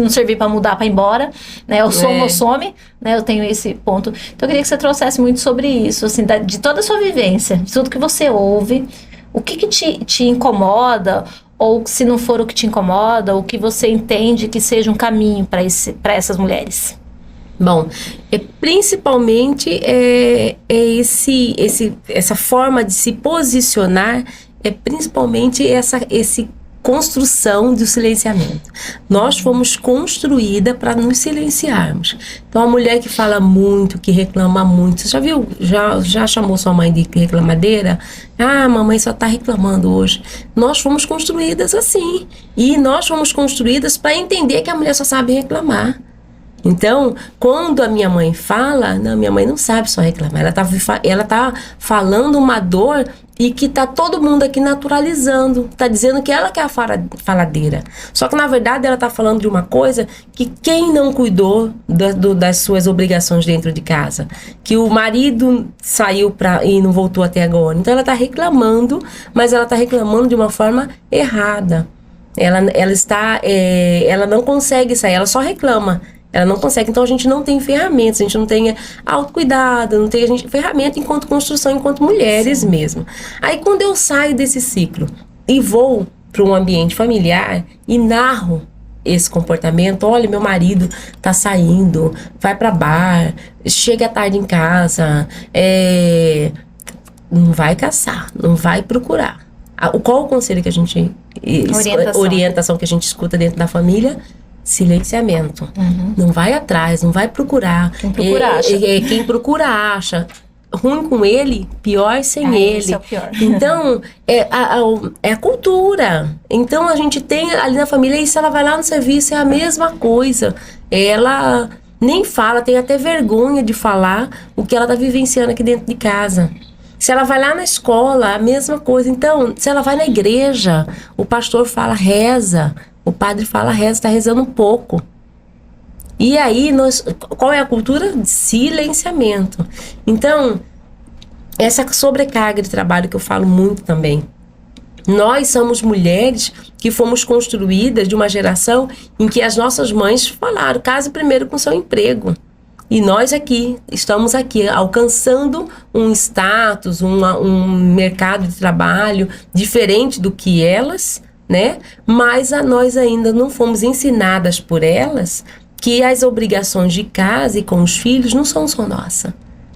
A: não servir para mudar, para ir embora, né? Ou some, né? Eu tenho esse ponto. Então eu queria que você trouxesse muito sobre isso, assim, de toda a sua vivência, de tudo que você ouve, o que te incomoda, ou se não for o que te incomoda, o que você entende que seja um caminho para essas mulheres.
B: Bom, principalmente essa forma de se posicionar, principalmente essa construção do silenciamento. Nós fomos construídas para nos silenciarmos. Então, a mulher que fala muito, que reclama muito, você já viu, já chamou sua mãe de reclamadeira? Mamãe só está reclamando hoje. Nós fomos construídas assim. E nós fomos construídas para entender que a mulher só sabe reclamar. Então, quando a minha mãe fala, minha mãe não sabe só reclamar, ela tá falando uma dor e que tá todo mundo aqui naturalizando, tá dizendo que ela que é a faladeira. Só que na verdade ela tá falando de uma coisa que quem não cuidou das suas obrigações dentro de casa, que o marido saiu e não voltou até agora. Então ela tá reclamando, mas ela tá reclamando de uma forma errada. Ela não consegue sair, ela só reclama. Ela não consegue, então a gente não tem ferramentas, a gente não tem autocuidado, não tem ferramenta enquanto construção, enquanto mulheres. Sim. Mesmo. Aí quando eu saio desse ciclo e vou para um ambiente familiar e narro esse comportamento, olha, meu marido tá saindo, vai para bar, chega tarde em casa, não vai caçar, não vai procurar. Qual o conselho que a gente... Orientação que a gente escuta dentro da família? Silenciamento. Uhum. Não vai atrás, não vai procurar.
A: Quem procura acha.
B: Quem procura acha. ruim com ele, pior sem ele.
A: Esse é o pior.
B: Então, é a cultura. Então, a gente tem ali na família, e se ela vai lá no serviço, é a mesma coisa. Ela nem fala, tem até vergonha de falar o que ela está vivenciando aqui dentro de casa. Se ela vai lá na escola, a mesma coisa. Então, se ela vai na igreja, o pastor fala, reza. O padre fala, reza, está rezando um pouco. E aí, qual é a cultura? De silenciamento. Então, essa sobrecarga de trabalho que eu falo muito também. Nós somos mulheres que fomos construídas de uma geração em que as nossas mães falaram, case primeiro com seu emprego. E nós estamos aqui, alcançando um status, um mercado de trabalho diferente do que elas, né? Mas nós ainda não fomos ensinadas por elas que as obrigações de casa e com os filhos não são só nossa.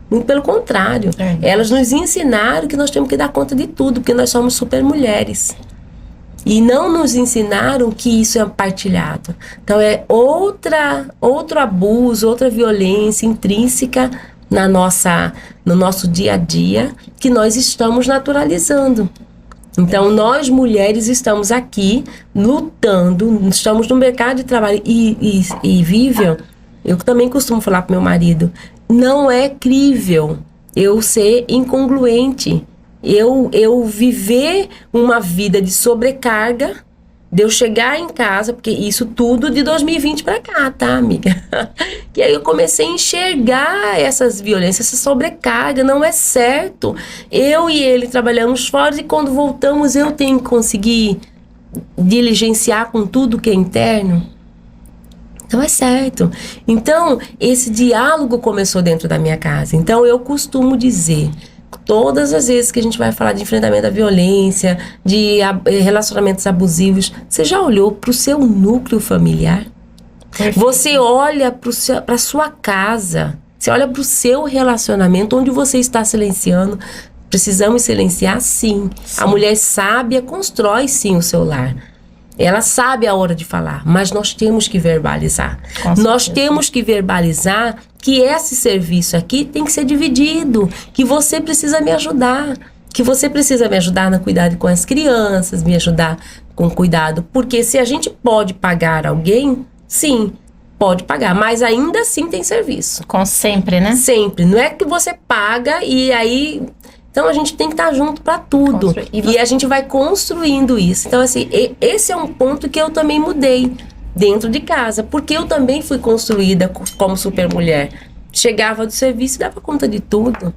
B: Muito pelo contrário. Elas nos ensinaram que nós temos que dar conta de tudo, porque nós somos super mulheres. E não nos ensinaram que isso é partilhado. Então é outro abuso, outra violência intrínseca no nosso dia a dia que nós estamos naturalizando. Então, nós mulheres estamos aqui lutando, estamos no mercado de trabalho. E Vivian, eu também costumo falar pro meu marido, não é crível eu ser incongruente. Eu viver uma vida de sobrecarga, de eu chegar em casa, porque isso tudo de 2020 para cá, tá, amiga? Que aí eu comecei a enxergar essas violências, essa sobrecarga, não é certo. Eu e ele trabalhamos fora e quando voltamos eu tenho que conseguir diligenciar com tudo que é interno. Não é certo. Então, esse diálogo começou dentro da minha casa. Então, eu costumo dizer, todas as vezes que a gente vai falar de enfrentamento à violência, de relacionamentos abusivos, você já olhou para o seu núcleo familiar? Perfeito. Você olha para a sua casa, você olha para o seu relacionamento, onde você está silenciando. Precisamos silenciar, sim. A mulher sábia constrói, sim, o seu lar. Ela sabe a hora de falar, mas nós temos que verbalizar. Nós temos que verbalizar que esse serviço aqui tem que ser dividido, que você precisa me ajudar, que você precisa me ajudar no cuidado com as crianças, me ajudar com cuidado. Porque se a gente pode pagar alguém, sim, pode pagar, mas ainda assim tem serviço.
A: Com sempre, né?
B: Sempre. Não é que você paga e aí... Então, a gente tem que estar junto para tudo. E a gente vai construindo isso. Então, assim, esse é um ponto que eu também mudei dentro de casa. Porque eu também fui construída como super mulher. Chegava do serviço e dava conta de tudo.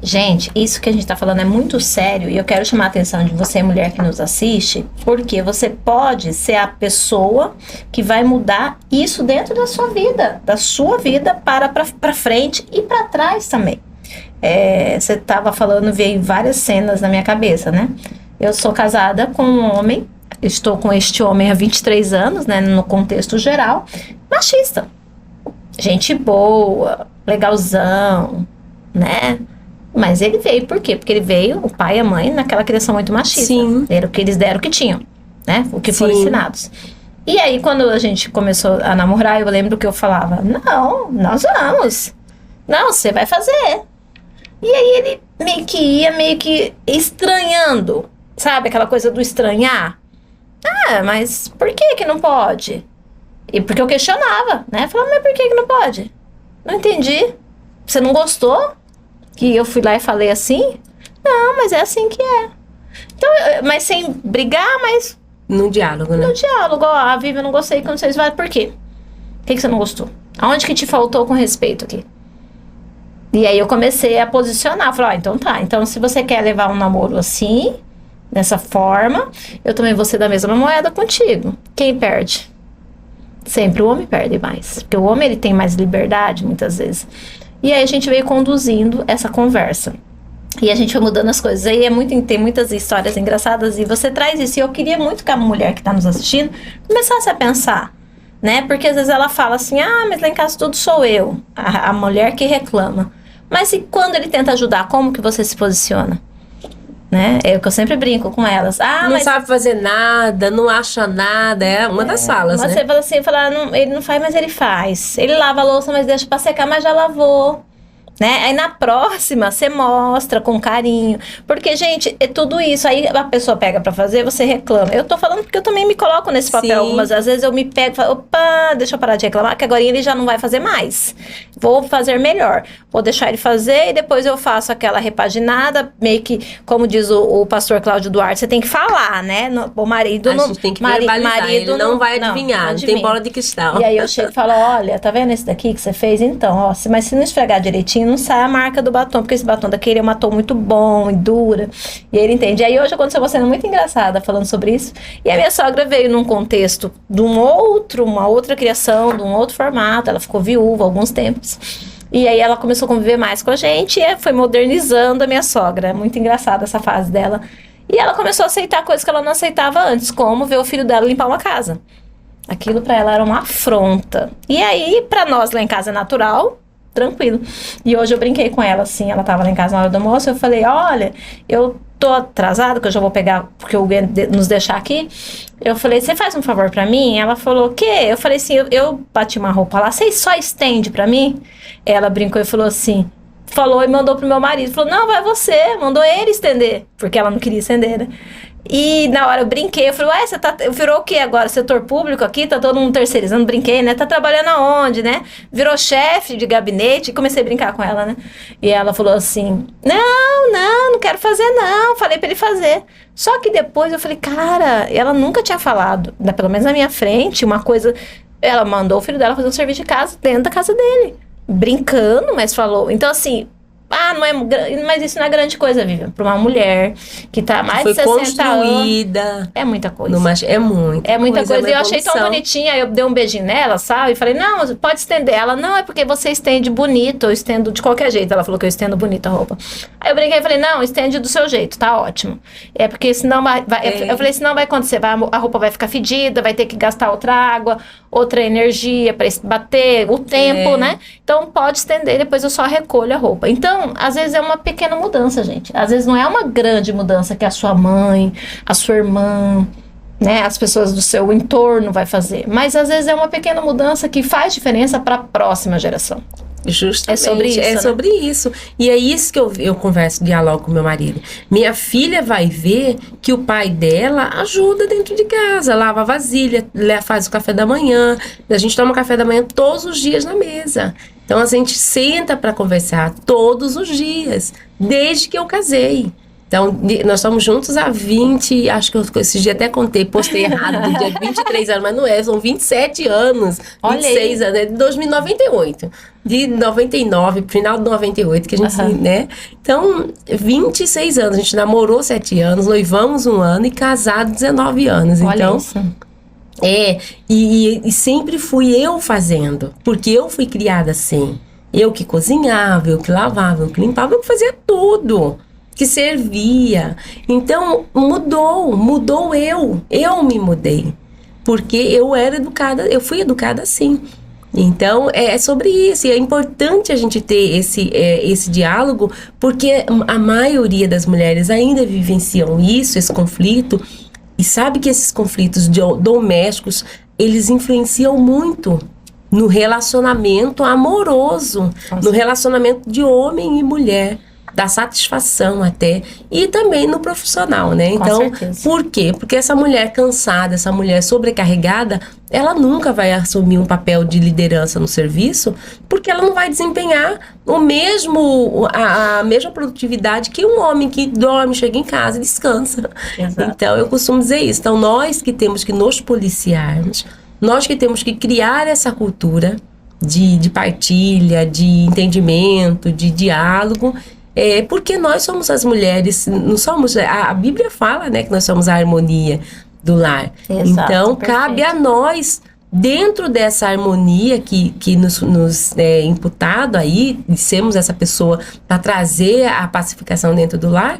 A: Gente, isso que a gente tá falando é muito sério. E eu quero chamar a atenção de você, mulher que nos assiste. Porque você pode ser a pessoa que vai mudar isso dentro da sua vida. Da sua vida para frente e para trás também. Você estava falando, veio várias cenas na minha cabeça, né? Eu sou casada com um homem, estou com este homem há 23 anos, né? No contexto geral, machista. Gente boa, legalzão, né? Mas ele veio por quê? Porque ele veio, o pai e a mãe, naquela criação muito machista. Sim. Era o que eles deram, o que tinham, né? O que foram ensinados. E aí, quando a gente começou a namorar, eu lembro que eu falava, não, nós vamos. Não, você vai fazer. E aí ele meio que estranhando, sabe? Aquela coisa do estranhar. Ah, mas por que não pode? E porque eu questionava, né? Falava, mas por que não pode? Não entendi. Você não gostou? Que eu fui lá e falei assim? Não, mas é assim que é. Então, mas sem brigar, mas...
B: No diálogo, né?
A: No diálogo. Ó, a Vivi, eu não gostei quando vocês falaram. Por quê? O que você não gostou? Aonde que te faltou com respeito aqui? E aí eu comecei a posicionar, falei, então tá, então se você quer levar um namoro assim, dessa forma, eu também vou ser da mesma moeda contigo. Quem perde? Sempre o homem perde mais, porque o homem ele tem mais liberdade muitas vezes. E aí a gente veio conduzindo essa conversa. E a gente foi mudando as coisas. Aí tem muitas histórias engraçadas e você traz isso. E eu queria muito que a mulher que está nos assistindo começasse a pensar, né? Porque às vezes ela fala assim, mas lá em casa tudo sou eu, a mulher que reclama. Mas e quando ele tenta ajudar, como que você se posiciona? Né? É o que eu sempre brinco com elas.
B: Não sabe fazer nada, não acha nada, é uma das falas,
A: mas
B: né?
A: Você fala assim, ele não faz, mas ele faz. Ele lava a louça, mas deixa pra secar, mas já lavou. né? Aí na próxima você mostra com carinho. Porque, gente, é tudo isso. Aí a pessoa pega pra fazer, você reclama. Eu tô falando porque eu também me coloco nesse papel
B: Sim.
A: algumas. Às vezes eu me pego e falo, opa, deixa eu parar de reclamar, que agora ele já não vai fazer mais. Vou fazer melhor. Vou deixar ele fazer e depois eu faço aquela repaginada, meio que, como diz o pastor Cláudio Duarte, você tem que falar, né? O marido
B: A
A: não...
B: gente tem que verbalizar, ele não vai adivinhar, não tem bola de cristal.
A: E aí eu chego e falo, olha, tá vendo esse daqui que você fez? Então, ó, mas se não esfregar direitinho, não sai a marca do batom, porque esse batom daqui é um batom muito bom e dura. E ele entende. E aí hoje aconteceu uma cena muito engraçada falando sobre isso. E a minha sogra veio num contexto de uma outra criação, de um outro formato. Ela ficou viúva há alguns tempos. E aí ela começou a conviver mais com a gente e foi modernizando a minha sogra. É muito engraçada essa fase dela. E ela começou a aceitar coisas que ela não aceitava antes, como ver o filho dela limpar uma casa. Aquilo pra ela era uma afronta. E aí, pra nós lá em casa é natural, tranquilo. E hoje eu brinquei com ela, assim, ela tava lá em casa na hora do almoço, eu falei, olha, eu tô atrasada, que eu já vou pegar, porque o Gwen nos deixar aqui. Eu falei, você faz um favor pra mim? Ela falou, o quê? Eu falei assim, eu bati uma roupa lá, você só estende pra mim? Ela brincou e falou assim, falou e mandou pro meu marido, falou, não, vai você, mandou ele estender, porque ela não queria estender, né? E na hora eu brinquei, eu falei, ué, você virou o quê agora? Setor público aqui? Tá todo mundo terceirizando? Brinquei, né? Tá trabalhando aonde, né? Virou chefe de gabinete e comecei a brincar com ela, né? E ela falou assim, não quero fazer não, falei pra ele fazer. Só que depois eu falei, cara, ela nunca tinha falado, pelo menos na minha frente, uma coisa, ela mandou o filho dela fazer um serviço de casa dentro da casa dele, brincando, mas falou, então assim... não é, mas isso não é grande coisa, Vivian. Para uma mulher que tá mais de 60 anos.
B: É
A: muita coisa.
B: É muita
A: coisa. E eu achei tão bonitinha. Aí eu dei um beijinho nela, sabe? E falei, não, pode estender. Ela, não, é porque você estende bonito. Eu estendo de qualquer jeito. Ela falou que eu estendo bonito a roupa. Aí eu brinquei e falei, não, estende do seu jeito, tá ótimo. É porque senão vai eu falei, senão vai acontecer. A roupa vai ficar fedida, vai ter que gastar outra água, outra energia para bater, o tempo, né? Então pode estender, depois eu só recolho a roupa. Então, às vezes é uma pequena mudança, gente. Às vezes não é uma grande mudança que a sua mãe, a sua irmã, né, as pessoas do seu entorno vai fazer. Mas às vezes é uma pequena mudança que faz diferença para a próxima geração.
B: Justamente,
A: é sobre
B: isso. E é isso que eu converso, dialogo com meu marido. Minha filha vai ver que o pai dela ajuda dentro de casa, lava a vasilha, faz o café da manhã. A gente toma café da manhã todos os dias na mesa. Então a gente senta para conversar todos os dias, desde que eu casei. Então, nós estamos juntos há 20, acho que esse dia até postei errado, do dia 23 anos, mas não é, são 27 anos, 26 anos, é de 2098, de 99, final de 98, que a gente, né? Então, 26 anos, a gente namorou 7 anos, noivamos 1 ano e casado 19 anos.
A: Olha
B: então,
A: isso.
B: E sempre fui eu fazendo, porque eu fui criada assim. Eu que cozinhava, eu que lavava, eu que limpava, eu que fazia tudo. Que servia. Então, mudou eu me mudei, porque eu fui educada assim. Então, é sobre isso, e é importante a gente ter esse diálogo, porque a maioria das mulheres ainda vivenciam esse conflito, e sabe que esses conflitos domésticos, eles influenciam muito no relacionamento amoroso, no relacionamento de homem e mulher, da satisfação até, e também no profissional, né? Então, por quê? Porque essa mulher cansada, essa mulher sobrecarregada, ela nunca vai assumir um papel de liderança no serviço, porque ela não vai desempenhar a mesma produtividade que um homem que dorme, chega em casa e descansa. Exato. Então, eu costumo dizer isso. Então, nós que temos que nos policiarmos, nós que temos que criar essa cultura de partilha, de entendimento, de diálogo, porque nós somos as mulheres, não somos, a Bíblia fala, né, que nós somos a harmonia do lar.
A: Exato,
B: então,
A: perfeito.
B: Cabe a nós, dentro dessa harmonia que nos é imputado aí, de sermos essa pessoa para trazer a pacificação dentro do lar,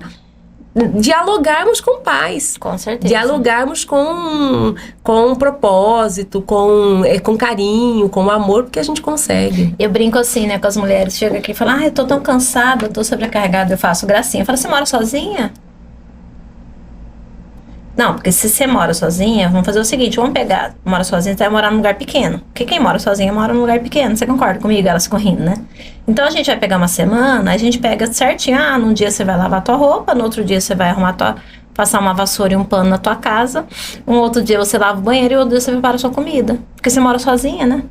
B: dialogarmos com paz.
A: Com certeza.
B: Dialogarmos com propósito, com carinho, com amor, porque a gente consegue.
A: Eu brinco assim, né, com as mulheres. Chega aqui e fala, eu tô tão cansada, eu tô sobrecarregada, eu faço gracinha. Eu falo, você mora sozinha? Não, porque se você mora sozinha, vamos fazer o seguinte, vamos pegar, mora sozinha, você vai morar num lugar pequeno. Porque quem mora sozinha mora num lugar pequeno, você concorda comigo? Elas ficam rindo, né? Então a gente vai pegar uma semana, a gente pega certinho, num dia você vai lavar tua roupa, no outro dia você vai passar uma vassoura e um pano na tua casa, um outro dia você lava o banheiro e outro dia você prepara a sua comida. Porque você mora sozinha, né?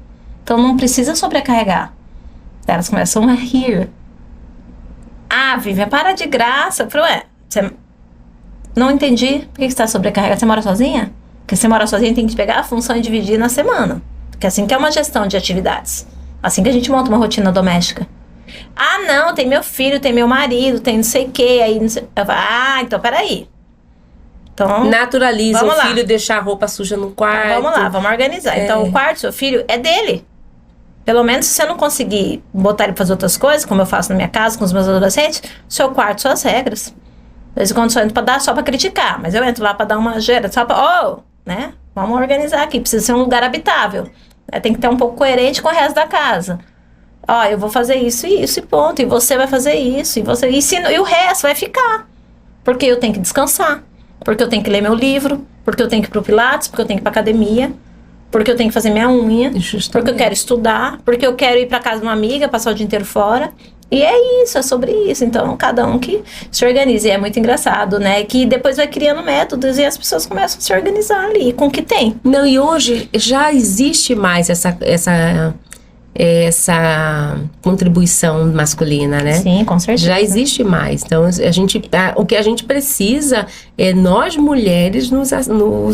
A: Então não precisa sobrecarregar. Elas começam a rir. Vivian, para de graça. Eu falei, você... Não entendi. Por que você está sobrecarregada? Você mora sozinha? Porque você mora sozinha tem que pegar a função e dividir na semana. Porque assim que é uma gestão de atividades. Assim que a gente monta uma rotina doméstica. Não, tem meu filho, tem meu marido, tem não sei o que. Aí não sei... Eu falo, então peraí. Então,
B: naturaliza o filho deixar a roupa suja no quarto.
A: Vamos lá, vamos organizar. Então o quarto do seu filho é dele. Pelo menos se você não conseguir botar ele pra fazer outras coisas, como eu faço na minha casa com os meus adolescentes, seu quarto, suas regras. De vez em quando eu entro pra dar só pra criticar, mas eu entro lá pra dar uma gera, só pra, né? Vamos organizar aqui, precisa ser um lugar habitável. Tem que ter um pouco coerente com o resto da casa. Eu vou fazer isso e isso e ponto, e você vai fazer isso, e o resto vai ficar. Porque eu tenho que descansar, porque eu tenho que ler meu livro, porque eu tenho que ir pro Pilates, porque eu tenho que ir pra academia, porque eu tenho que fazer minha unha, porque eu quero estudar, porque eu quero ir pra casa de uma amiga, passar o dia inteiro fora. E é isso, é sobre isso. Então, cada um que se organize. E é muito engraçado, né? Que depois vai criando métodos e as pessoas começam a se organizar ali com o que tem.
B: Não, e hoje já existe mais essa contribuição masculina, né?
A: Sim, com certeza.
B: Já existe mais. Então, o que a gente precisa é nós mulheres nos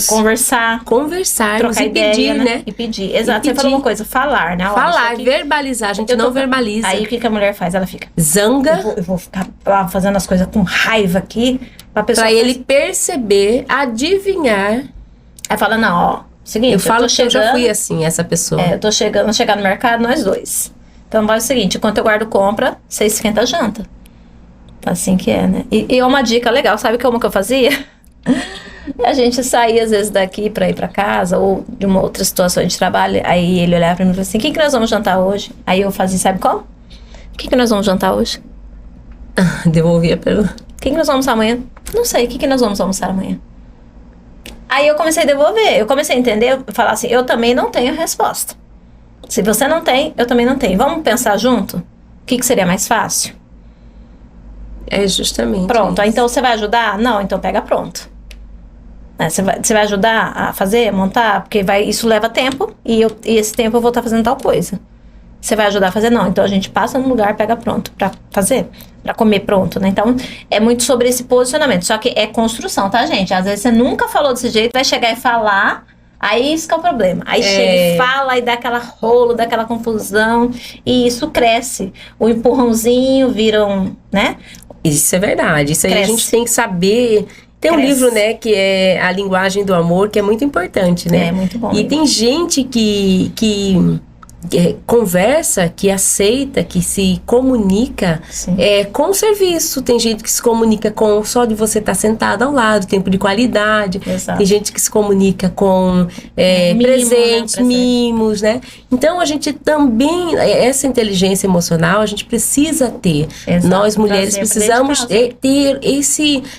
A: conversar,
B: trocar
A: ideia,
B: pedir, né?
A: E pedir. Exato. Você falou uma coisa, falar, né?
B: Falar, verbalizar. A gente não verbaliza.
A: Aí o que a mulher faz? Ela fica
B: zanga.
A: Eu vou ficar lá fazendo as coisas com raiva aqui
B: pra ele perceber, adivinhar.
A: Aí fala, não, seguinte,
B: eu falo que eu já fui assim, essa pessoa.
A: Eu tô chegando, chegar no mercado, nós dois. Então vai o seguinte, enquanto eu guardo compra, você esquenta a janta. Assim que é, né? E uma dica legal, sabe como que eu fazia? A gente saía às vezes daqui pra ir pra casa, ou de uma outra situação de trabalho, aí ele olhava pra mim e falava assim, o que nós vamos jantar hoje? Aí eu fazia, sabe qual? O que nós vamos jantar hoje?
B: Devolvi a pergunta.
A: O que nós vamos almoçar amanhã? Não sei, o que nós vamos almoçar amanhã? Aí eu comecei a devolver, eu comecei a entender, falar assim, eu também não tenho a resposta. Se você não tem, eu também não tenho. Vamos pensar junto? O que seria mais fácil?
B: É justamente
A: pronto,
B: isso.
A: Então você vai ajudar? Não, então pega pronto. Você vai ajudar a fazer, montar? Porque isso leva tempo e esse tempo eu vou estar fazendo tal coisa. Você vai ajudar a fazer? Não, então a gente passa no lugar, pega pronto pra fazer, pra comer pronto, né? Então, é muito sobre esse posicionamento. Só que é construção, tá, gente? Às vezes você nunca falou desse jeito, vai chegar e falar, aí isso que é o problema. Aí chega e fala, e dá aquela rolo, dá aquela confusão, e isso cresce. O empurrãozinho vira né?
B: Isso é verdade. Isso aí cresce. A gente tem que saber. Tem um livro, né, que é A Linguagem do Amor, que é muito importante, né?
A: É muito bom.
B: E tem gente que conversa, que aceita, que se comunica com o serviço. Tem gente que se comunica com só de você estar sentada ao lado, tempo de qualidade.
A: Exato.
B: Tem gente que se comunica com presentes, mimos, né? Então, a gente também, essa inteligência emocional, a gente precisa ter.
A: Exato.
B: Nós, mulheres, precisamos ter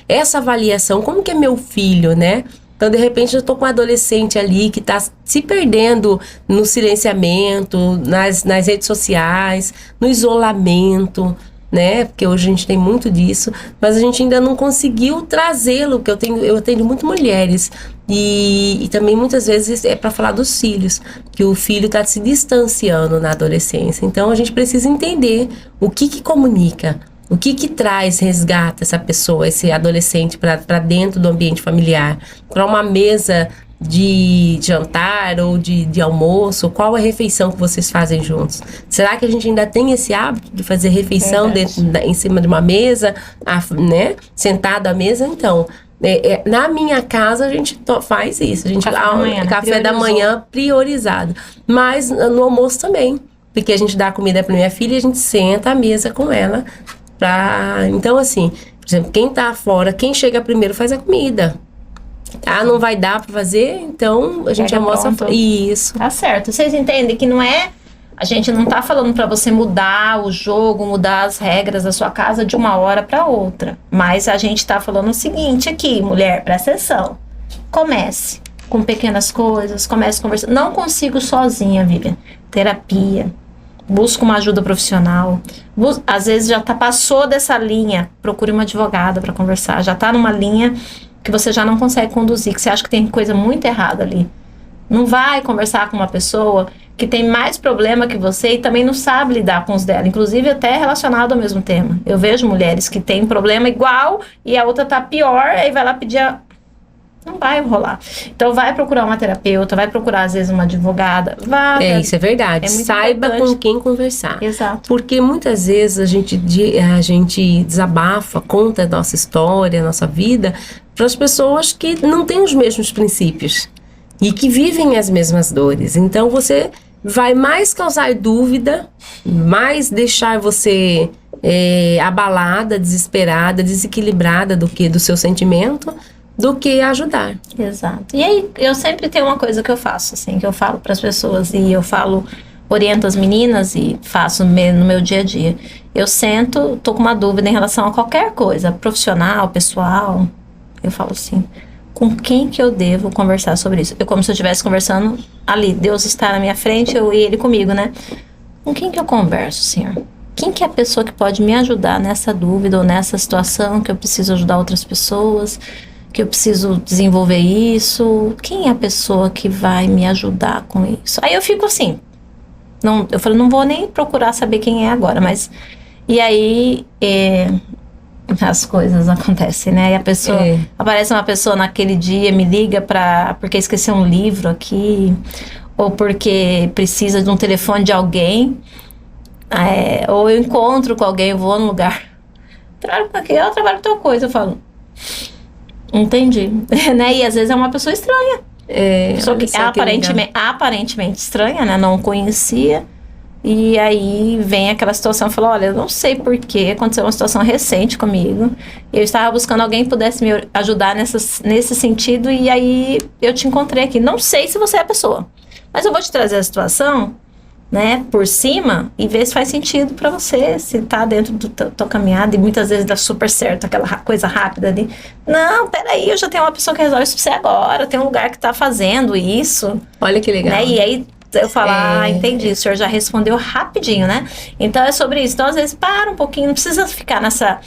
B: essa avaliação. Como que é meu filho, né? Então, de repente, eu tô com um adolescente ali que tá se perdendo no silenciamento, nas redes sociais, no isolamento, né? Porque hoje a gente tem muito disso, mas a gente ainda não conseguiu trazê-lo, porque eu atendo muito mulheres. E também muitas vezes é para falar dos filhos, que o filho tá se distanciando na adolescência. Então, a gente precisa entender o que comunica. O que traz, resgata essa pessoa, esse adolescente para dentro do ambiente familiar? Para uma mesa de jantar ou de almoço? Qual a refeição que vocês fazem juntos? Será que a gente ainda tem esse hábito de fazer refeição em cima de uma mesa, né? Sentado à mesa? Então, na minha casa a gente faz isso. A gente café da manhã priorizado. Mas no almoço também. Porque a gente dá comida para minha filha e a gente senta à mesa com ela. Então, assim, por exemplo, quem tá fora, quem chega primeiro faz a comida. Não vai dar pra fazer, então a gente almoça. Isso.
A: Tá certo. Vocês entendem que não é. A gente não tá falando pra você mudar o jogo, mudar as regras da sua casa de uma hora pra outra. Mas a gente tá falando o seguinte aqui, mulher, presta atenção. Comece com pequenas coisas, comece conversando. Não consigo sozinha, Vivian. Terapia. Busca uma ajuda profissional. Às vezes já passou dessa linha. Procure uma advogada para conversar. Já está numa linha que você já não consegue conduzir, que você acha que tem coisa muito errada ali. Não vai conversar com uma pessoa que tem mais problema que você e também não sabe lidar com os dela, inclusive até relacionado ao mesmo tema. Eu vejo mulheres que têm problema igual e a outra tá pior, aí vai lá pedir Não vai rolar. Então vai procurar uma terapeuta, vai procurar às vezes uma advogada.
B: Isso é verdade. Saiba importante. Com quem conversar.
A: Exato.
B: Porque muitas vezes a gente desabafa, conta a nossa história, a nossa vida, para as pessoas que não têm os mesmos princípios e que vivem as mesmas dores. Então você vai mais causar dúvida, mais deixar você abalada, desesperada, desequilibrada do seu sentimento, do que ajudar.
A: Exato. E aí, eu sempre tenho uma coisa que eu faço, assim, que eu falo para as pessoas, e eu oriento as meninas e faço no meu dia a dia. Eu sento, tô com uma dúvida em relação a qualquer coisa, profissional, pessoal, eu falo assim, com quem que eu devo conversar sobre isso? Como se eu estivesse conversando ali, Deus está na minha frente, eu e Ele comigo, né? Com quem que eu converso, Senhor? Quem que é a pessoa que pode me ajudar nessa dúvida ou nessa situação que eu preciso ajudar outras pessoas, que eu preciso desenvolver isso? Quem é a pessoa que vai me ajudar com isso? Aí eu fico assim, eu falo, não vou nem procurar saber quem é agora, mas... E aí... as coisas acontecem, né? E a pessoa... Aparece uma pessoa naquele dia, me liga porque esqueceu um livro aqui, ou porque precisa de um telefone de alguém, ou eu encontro com alguém, eu vou num lugar, trabalho com aquilo, eu trabalho com tal coisa, eu falo, entendi, né? E às vezes é uma pessoa estranha, só que aparentemente estranha, né? Não conhecia. E aí vem aquela situação, falou, olha, eu não sei porquê, aconteceu uma situação recente comigo, eu estava buscando alguém que pudesse me ajudar nesse sentido, e aí eu te encontrei aqui. Não sei se você é a pessoa, mas eu vou te trazer a situação, né, por cima, e ver se faz sentido pra você, se tá dentro do tua caminhada, e muitas vezes dá super certo, aquela coisa rápida ali. Não, peraí, eu já tenho uma pessoa que resolve isso pra você agora, tem um lugar que tá fazendo isso.
B: Olha que legal.
A: Né? E aí eu falo, entendi, o senhor já respondeu rapidinho, né? Então é sobre isso. Então às vezes para um pouquinho, não precisa ficar nessa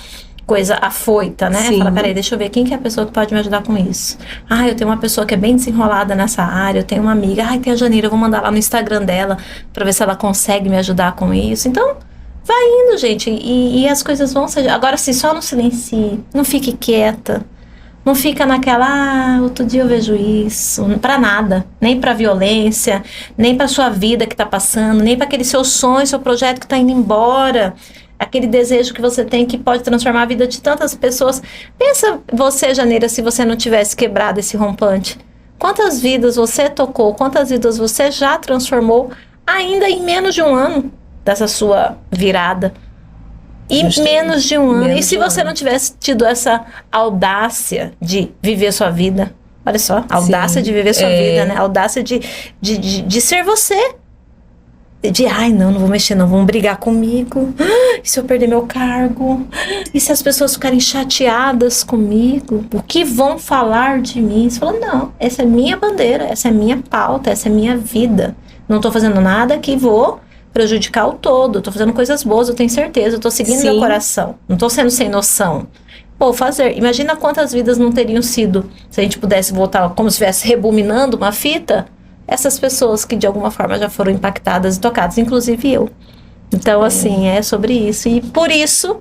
A: coisa afoita, né?
B: Sim.
A: Fala, peraí, deixa eu ver quem que é a pessoa que pode me ajudar com isso. Eu tenho uma pessoa que é bem desenrolada nessa área, eu tenho uma amiga, tem a Janeira, eu vou mandar lá no Instagram dela pra ver se ela consegue me ajudar com isso. Então, vai indo, gente, e as coisas vão ser... Agora, assim, só não silencie, não fique quieta. Não fica naquela, outro dia eu vejo isso, pra nada, nem pra violência, nem pra sua vida que tá passando, nem pra aquele seu sonho, seu projeto que tá indo embora, aquele desejo que você tem que pode transformar a vida de tantas pessoas. Pensa você, Janeira, se você não tivesse quebrado esse rompante. Quantas vidas você tocou, quantas vidas você já transformou ainda em menos de um ano dessa sua virada? E menos de um ano. E se você não tivesse tido essa audácia de viver sua vida? Olha só, a audácia de viver sua vida, né? A audácia de ser você. Não vou mexer, não vão brigar comigo. E se eu perder meu cargo? E se as pessoas ficarem chateadas comigo? O que vão falar de mim? Você fala, não, essa é minha bandeira, essa é minha pauta, essa é minha vida. Não tô fazendo nada que vou prejudicar o todo, tô fazendo coisas boas, eu tenho certeza, eu tô seguindo meu coração, não tô sendo sem noção. Imagina quantas vidas não teriam sido, se a gente pudesse voltar, como se estivesse rebuminando uma fita, essas pessoas que de alguma forma já foram impactadas e tocadas, inclusive eu. Então, assim, é sobre isso, e por isso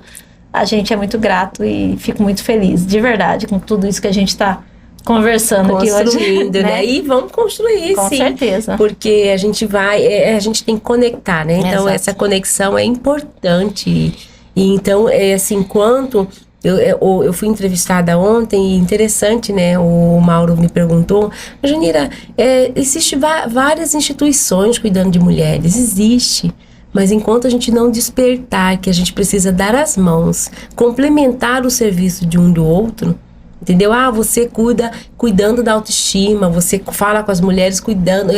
A: a gente é muito grato e fico muito feliz, de verdade, com tudo isso que a gente tá conversando aqui hoje,
B: né? E vamos construir,
A: com certeza.
B: Porque a gente a gente tem que conectar, né? Então, essa conexão é importante. E então, assim, eu fui entrevistada ontem, e interessante, né? O Mauro me perguntou, Janeira, existe várias instituições cuidando de mulheres, existe. Mas enquanto a gente não despertar, que a gente precisa dar as mãos, complementar o serviço de um do outro, Entendeu? Você cuidando da autoestima, você fala com as mulheres cuidando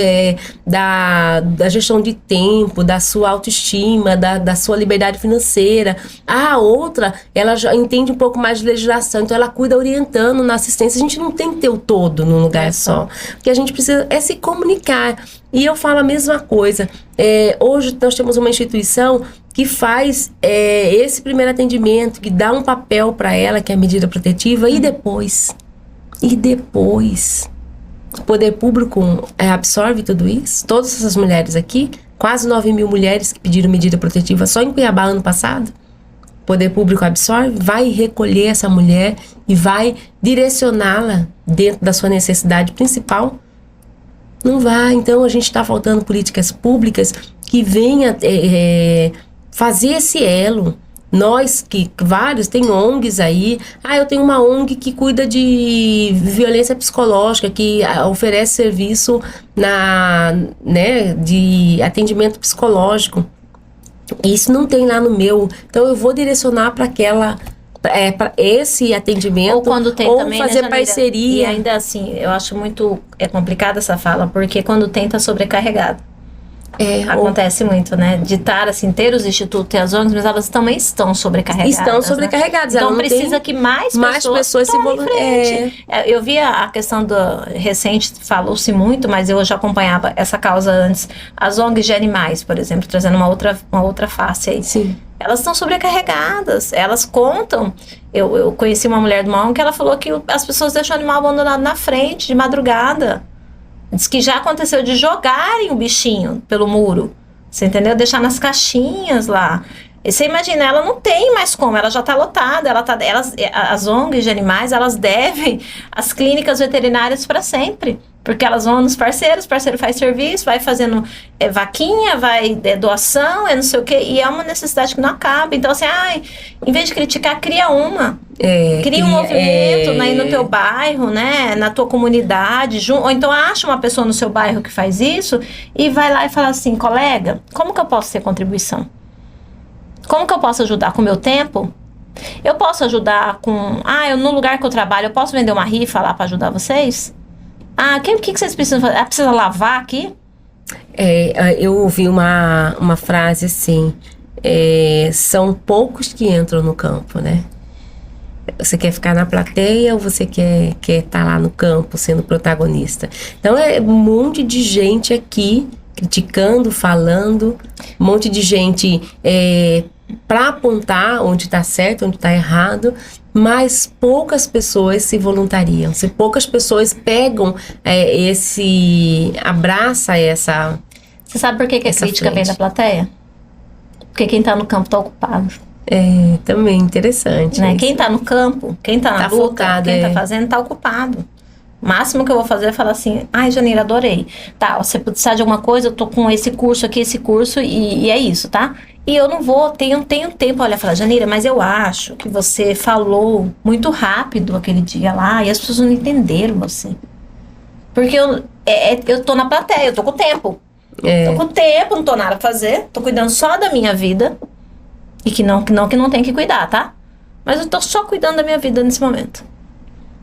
B: da gestão de tempo, da sua autoestima, da sua liberdade financeira. A outra, ela já entende um pouco mais de legislação, então ela cuida orientando na assistência. A gente não tem que ter o todo num lugar só. O que a gente precisa é se comunicar. E eu falo a mesma coisa. Hoje nós temos uma instituição que faz esse primeiro atendimento, que dá um papel para ela, que é a medida protetiva, e depois o poder público absorve tudo isso. Todas essas mulheres aqui, quase 9.000 mulheres que pediram medida protetiva só em Cuiabá ano passado, o poder público absorve, vai recolher essa mulher e vai direcioná-la dentro da sua necessidade principal. Não vai. Então a gente está faltando políticas públicas que venham fazer esse elo. Nós, vários, tem ONGs aí. Eu tenho uma ONG que cuida de violência psicológica, que oferece serviço de atendimento psicológico. Isso não tem lá no meu. Então eu vou direcionar para para esse atendimento,
A: ou quando tem
B: ou
A: também,
B: fazer
A: né,
B: parceria.
A: E ainda assim, eu acho muito complicada essa fala, porque quando tem, tá sobrecarregado. Acontece muito, né? De estar, assim, ter os institutos, ter as ONGs, mas elas também estão sobrecarregadas.
B: Estão sobrecarregadas.
A: Né? Então precisa que mais pessoas se voluntariem. Eu vi a questão recente, falou-se muito, mas eu já acompanhava essa causa antes. As ONGs de animais, por exemplo, trazendo uma outra face aí.
B: Sim.
A: Elas estão sobrecarregadas, elas contam. Eu conheci uma mulher de uma ONG que ela falou que as pessoas deixam o animal abandonado na frente, de madrugada. Diz que já aconteceu de jogarem o bichinho pelo muro, você entendeu? Deixar nas caixinhas lá. E você imagina, ela não tem mais como, ela já está lotada, as ONGs de animais, elas devem as clínicas veterinárias para sempre. Porque elas vão nos parceiros, o parceiro faz serviço, vai fazendo vaquinha, vai doação, não sei o quê, e é uma necessidade que não acaba. Então, assim, em vez de criticar, cria uma. Cria um movimento aí no teu bairro, né, na tua comunidade, ou então acha uma pessoa no seu bairro que faz isso e vai lá e fala assim, colega, como que eu posso ter contribuição? Como que eu posso ajudar com o meu tempo? Eu posso ajudar com... no lugar que eu trabalho, eu posso vender uma rifa lá para ajudar vocês? O que vocês precisam fazer? Precisa lavar aqui?
B: Eu ouvi uma frase assim, são poucos que entram no campo, né? Você quer ficar na plateia ou você quer estar lá no campo sendo protagonista? Então um monte de gente aqui criticando, falando, um monte de gente para apontar onde está certo, onde está errado, mas poucas pessoas se voluntariam, se poucas pessoas pegam abraça essa...
A: Você sabe por que a crítica vem da plateia? Porque quem está no campo está ocupado.
B: Também interessante.
A: Né? Quem está no campo, quem está na luta, focado, quem está fazendo, está ocupado. O máximo que eu vou fazer é falar assim, Janeiro, adorei. Tá, você precisa de alguma coisa, eu tô com esse curso aqui, e é isso, tá? E eu não vou, tenho tempo, olha, falar, Janeira, mas eu acho que você falou muito rápido aquele dia lá, e as pessoas não entenderam você. Porque eu tô na plateia, eu tô com tempo. Tô com tempo, não tô nada a fazer, tô cuidando só da minha vida, e que não tem que cuidar, tá? Mas eu tô só cuidando da minha vida nesse momento.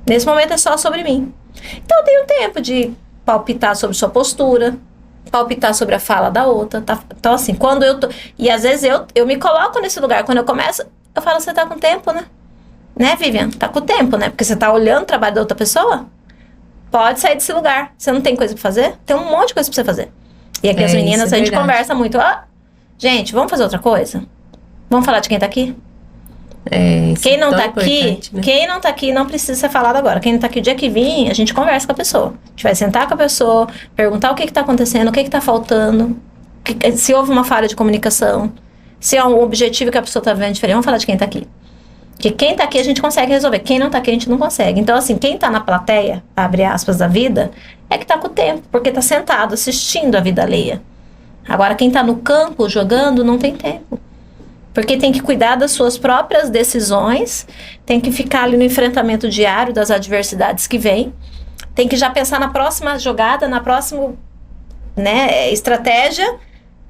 A: Nesse momento é só sobre mim. Então eu tenho tempo de palpitar sobre sua postura, palpitar sobre a fala da outra, tá? Então assim, quando eu tô... E às vezes eu me coloco nesse lugar, quando eu começo, eu falo, você tá com tempo, né? Né, Vivian? Tá com tempo, né? Porque você tá olhando o trabalho da outra pessoa, pode sair desse lugar. Você não tem coisa pra fazer? Tem um monte de coisa pra você fazer. E aqui as meninas, a gente conversa muito. Gente, vamos fazer outra coisa? Vamos falar de quem tá aqui? Quem não tá aqui, né? Quem não tá aqui não precisa ser falado agora. Quem não tá aqui, o dia que vir, a gente conversa com a pessoa. A gente vai sentar com a pessoa, perguntar o que tá acontecendo, o que tá faltando, se houve uma falha de comunicação, se é um objetivo que a pessoa tá vendo diferente. Vamos falar de quem tá aqui. Porque quem tá aqui a gente consegue resolver, quem não tá aqui a gente não consegue. Então assim, quem tá na plateia, abre aspas, da vida, é que tá com o tempo, porque tá sentado assistindo a vida alheia. Agora quem tá no campo jogando não tem tempo. Porque tem que cuidar das suas próprias decisões, tem que ficar ali no enfrentamento diário das adversidades que vêm, tem que já pensar na próxima jogada, na próxima, né, estratégia,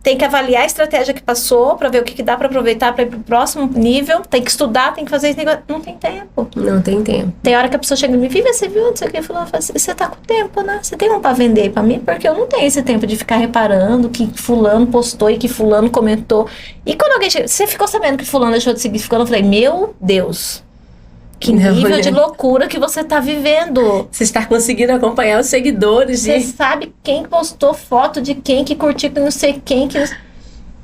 A: tem que avaliar a estratégia que passou para ver o que dá para aproveitar para ir pro próximo nível. Tem que estudar, tem que fazer isso. Não tem tempo.
B: Não tem tempo.
A: Tem hora que a pessoa chega e me Vivian, você viu? Não sei o que. Falou, você tá com tempo, né? Você tem um para vender para mim? Porque eu não tenho esse tempo de ficar reparando que fulano postou e que fulano comentou. E quando alguém chega, você ficou sabendo que fulano deixou de seguir fulano? Eu falei, meu Deus. Que nível de loucura que você tá vivendo.
B: Você está conseguindo acompanhar os seguidores.
A: Você sabe quem postou foto de quem, que curtiu, que não sei quem, que...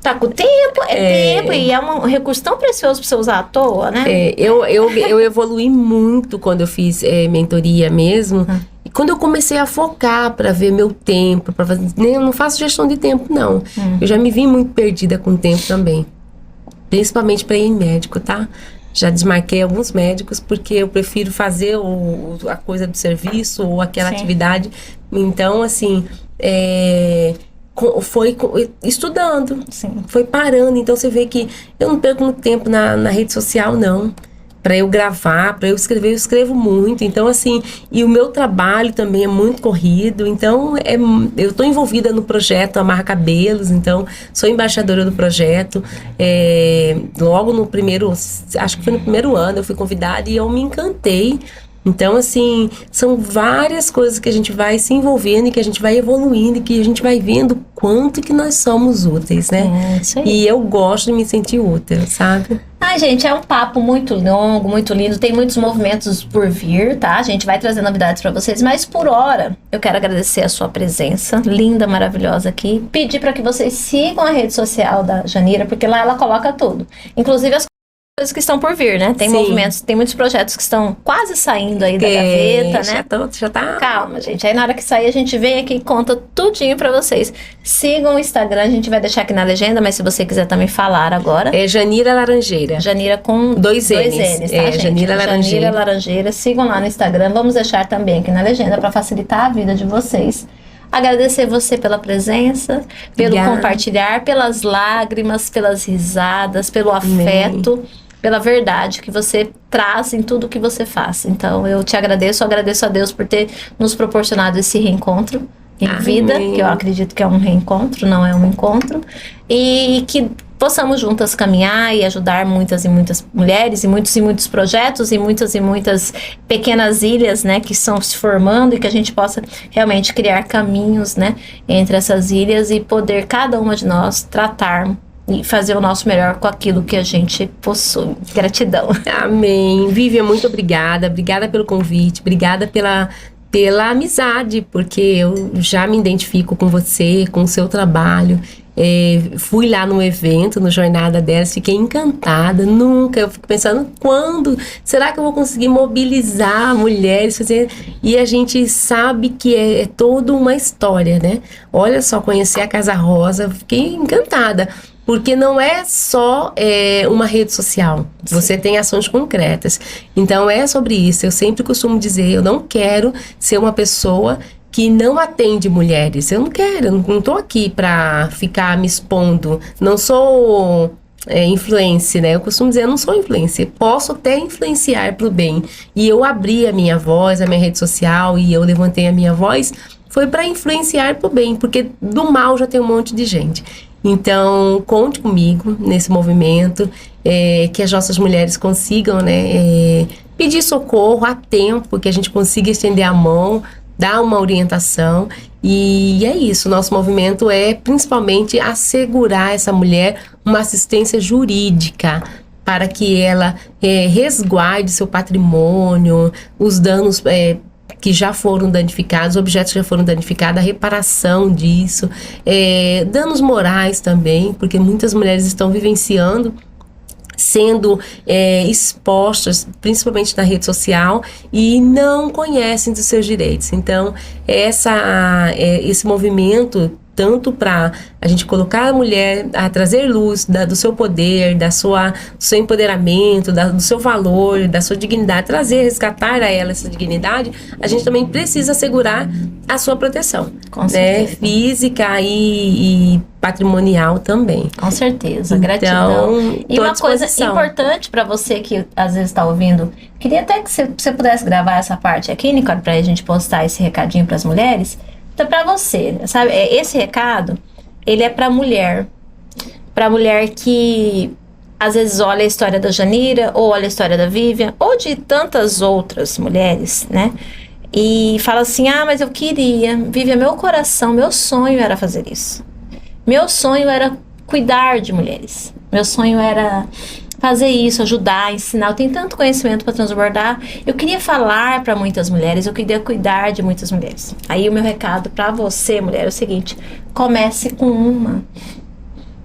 A: Tá com tempo, tempo. E é um recurso tão precioso pra você usar à toa, né?
B: Eu evoluí muito quando eu fiz mentoria mesmo. E quando eu comecei a focar para ver meu tempo, para fazer... Eu não faço gestão de tempo, não. Eu já me vi muito perdida com o tempo também. Principalmente para ir em médico, tá? Já desmarquei alguns médicos porque eu prefiro fazer a coisa do serviço ou aquela atividade. Então, assim, foi estudando, foi parando. Então, você vê que eu não perco muito tempo na rede social, não. Para eu gravar, para eu escrever, eu escrevo muito. Então, assim, e o meu trabalho também é muito corrido. Então, eu estou envolvida no projeto Amarra Cabelos. Então, sou embaixadora do projeto. Logo no primeiro, acho que foi no primeiro ano, eu fui convidada e eu me encantei. Então, assim, são várias coisas que a gente vai se envolvendo e que a gente vai evoluindo e que a gente vai vendo quanto que nós somos úteis, né?
A: Isso aí.
B: E eu gosto de me sentir útil, sabe?
A: Ai, gente, é um papo muito longo, muito lindo. Tem muitos movimentos por vir, tá? A gente vai trazer novidades pra vocês. Mas, por hora, eu quero agradecer a sua presença. Linda, maravilhosa aqui. Pedir pra que vocês sigam a rede social da Janira, porque lá ela coloca tudo. Inclusive as coisas que estão por vir, né? Tem movimentos, tem muitos projetos que estão quase saindo aí da gaveta, né?
B: Já tá...
A: Calma, gente. Aí na hora que sair, a gente vem aqui e conta tudinho pra vocês. Sigam o Instagram, a gente vai deixar aqui na legenda, mas se você quiser também falar agora.
B: É Janira Laranjeira.
A: Janira com
B: dois N's,
A: tá, gente?
B: Janira Laranjeira.
A: Janira Laranjeira. Sigam lá no Instagram. Vamos deixar também aqui na legenda pra facilitar a vida de vocês. Agradecer você pela presença, pelo compartilhar, pelas lágrimas, pelas risadas, pelo afeto. Pela verdade que você traz em tudo que você faz. Então, eu te agradeço a Deus por ter nos proporcionado esse reencontro em vida, que eu acredito que é um reencontro, não é um encontro, e que possamos juntas caminhar e ajudar muitas e muitas mulheres, e muitos projetos, e muitas pequenas ilhas, né, que estão se formando, e que a gente possa realmente criar caminhos, né, entre essas ilhas, e poder cada uma de nós tratar e fazer o nosso melhor com aquilo que a gente possui. Gratidão.
B: Amém. Vivian, muito obrigada. Obrigada pelo convite. Obrigada pela amizade, porque eu já me identifico com você, com o seu trabalho. Fui lá no evento, no Jornada 10, fiquei encantada. Eu fico pensando, quando será que eu vou conseguir mobilizar mulheres? E a gente sabe que é toda uma história, né? Olha só, conhecer a Casa Rosa, fiquei encantada. Porque não é só uma rede social. Você tem ações concretas. Então, é sobre isso. Eu sempre costumo dizer, eu não quero ser uma pessoa que não atende mulheres. Eu não quero, eu não estou aqui para ficar me expondo. Não sou influencer, né? Eu costumo dizer, eu não sou influencer. Posso até influenciar para o bem. E eu abri a minha voz, a minha rede social, e eu levantei a minha voz, foi para influenciar para o bem. Porque do mal já tem um monte de gente. Então, conte comigo nesse movimento, que as nossas mulheres consigam, né, pedir socorro a tempo, que a gente consiga estender a mão, dar uma orientação. E é isso, nosso movimento é principalmente assegurar essa mulher uma assistência jurídica, para que ela resguarde seu patrimônio, os danos que já foram danificados, objetos que já foram danificados, a reparação disso, danos morais também, porque muitas mulheres estão vivenciando, sendo expostas, principalmente na rede social, e não conhecem dos seus direitos. Então, esse movimento, tanto para a gente colocar a mulher a trazer luz do seu poder, do seu empoderamento, do seu valor, da sua dignidade, resgatar a ela essa dignidade, a gente também precisa assegurar a sua proteção, né? Física e patrimonial também.
A: Com certeza, gratidão.
B: Então,
A: e uma coisa importante para você que às vezes está ouvindo, queria até que você pudesse gravar essa parte aqui, Nicole, para a gente postar esse recadinho para as mulheres. Então, para você, sabe, esse recado ele é para mulher que às vezes olha a história da Janira, ou olha a história da Vivian, ou de tantas outras mulheres, né? E fala assim, mas eu queria, Vivian, meu coração, meu sonho era fazer isso. Meu sonho era cuidar de mulheres. Meu sonho era fazer isso, ajudar, ensinar. Eu tenho tanto conhecimento para transbordar. Eu queria falar para muitas mulheres, eu queria cuidar de muitas mulheres. Aí o meu recado para você, mulher, é o seguinte: comece com uma.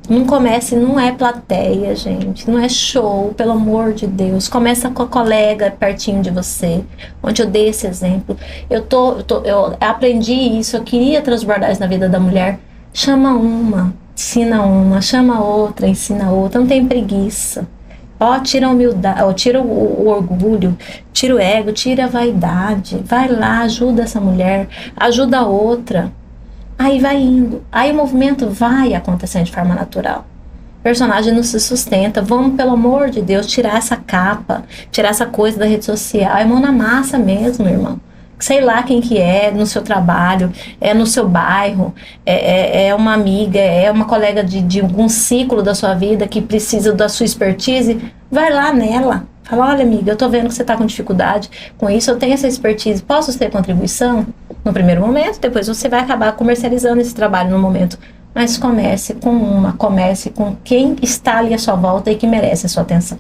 A: Não comece, não é plateia, gente. Não é show, pelo amor de Deus. Começa com a colega pertinho de você, onde eu dei esse exemplo. Eu aprendi isso, eu queria transbordar isso na vida da mulher. Chama uma, ensina uma, chama outra, ensina outra. Não tem preguiça. Tira a humildade, tira o orgulho, tira o ego, tira a vaidade. Vai lá, ajuda essa mulher, ajuda a outra. Aí vai indo. Aí o movimento vai acontecendo de forma natural. O personagem não se sustenta. Vamos, pelo amor de Deus, tirar essa capa, tirar essa coisa da rede social. É mão na massa mesmo, irmão. Sei lá quem que é no seu trabalho, é no seu bairro, é uma amiga, é uma colega de algum ciclo da sua vida que precisa da sua expertise. Vai lá nela. Fala, olha amiga, eu tô vendo que você tá com dificuldade com isso, eu tenho essa expertise, posso ter contribuição? No primeiro momento, depois você vai acabar comercializando esse trabalho no momento. Mas comece com quem está ali à sua volta e que merece a sua atenção.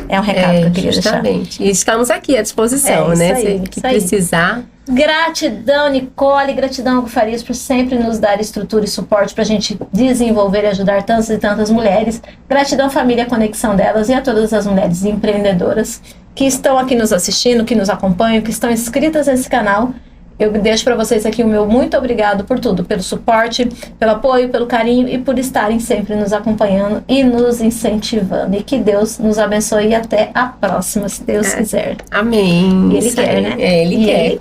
A: É um recado que eu queria
B: justamente. E estamos aqui à disposição, né? Se precisar.
A: Gratidão, Nicole, gratidão, Hugo Farias, por sempre nos dar estrutura e suporte para a gente desenvolver e ajudar tantas e tantas mulheres. Gratidão, família, a conexão delas e a todas as mulheres empreendedoras que estão aqui nos assistindo, que nos acompanham, que estão inscritas nesse canal. Eu deixo para vocês aqui o meu muito obrigado por tudo, pelo suporte, pelo apoio, pelo carinho e por estarem sempre nos acompanhando e nos incentivando. E que Deus nos abençoe e até a próxima, se Deus quiser.
B: Amém.
A: E Ele quer, né?
B: Ele quer.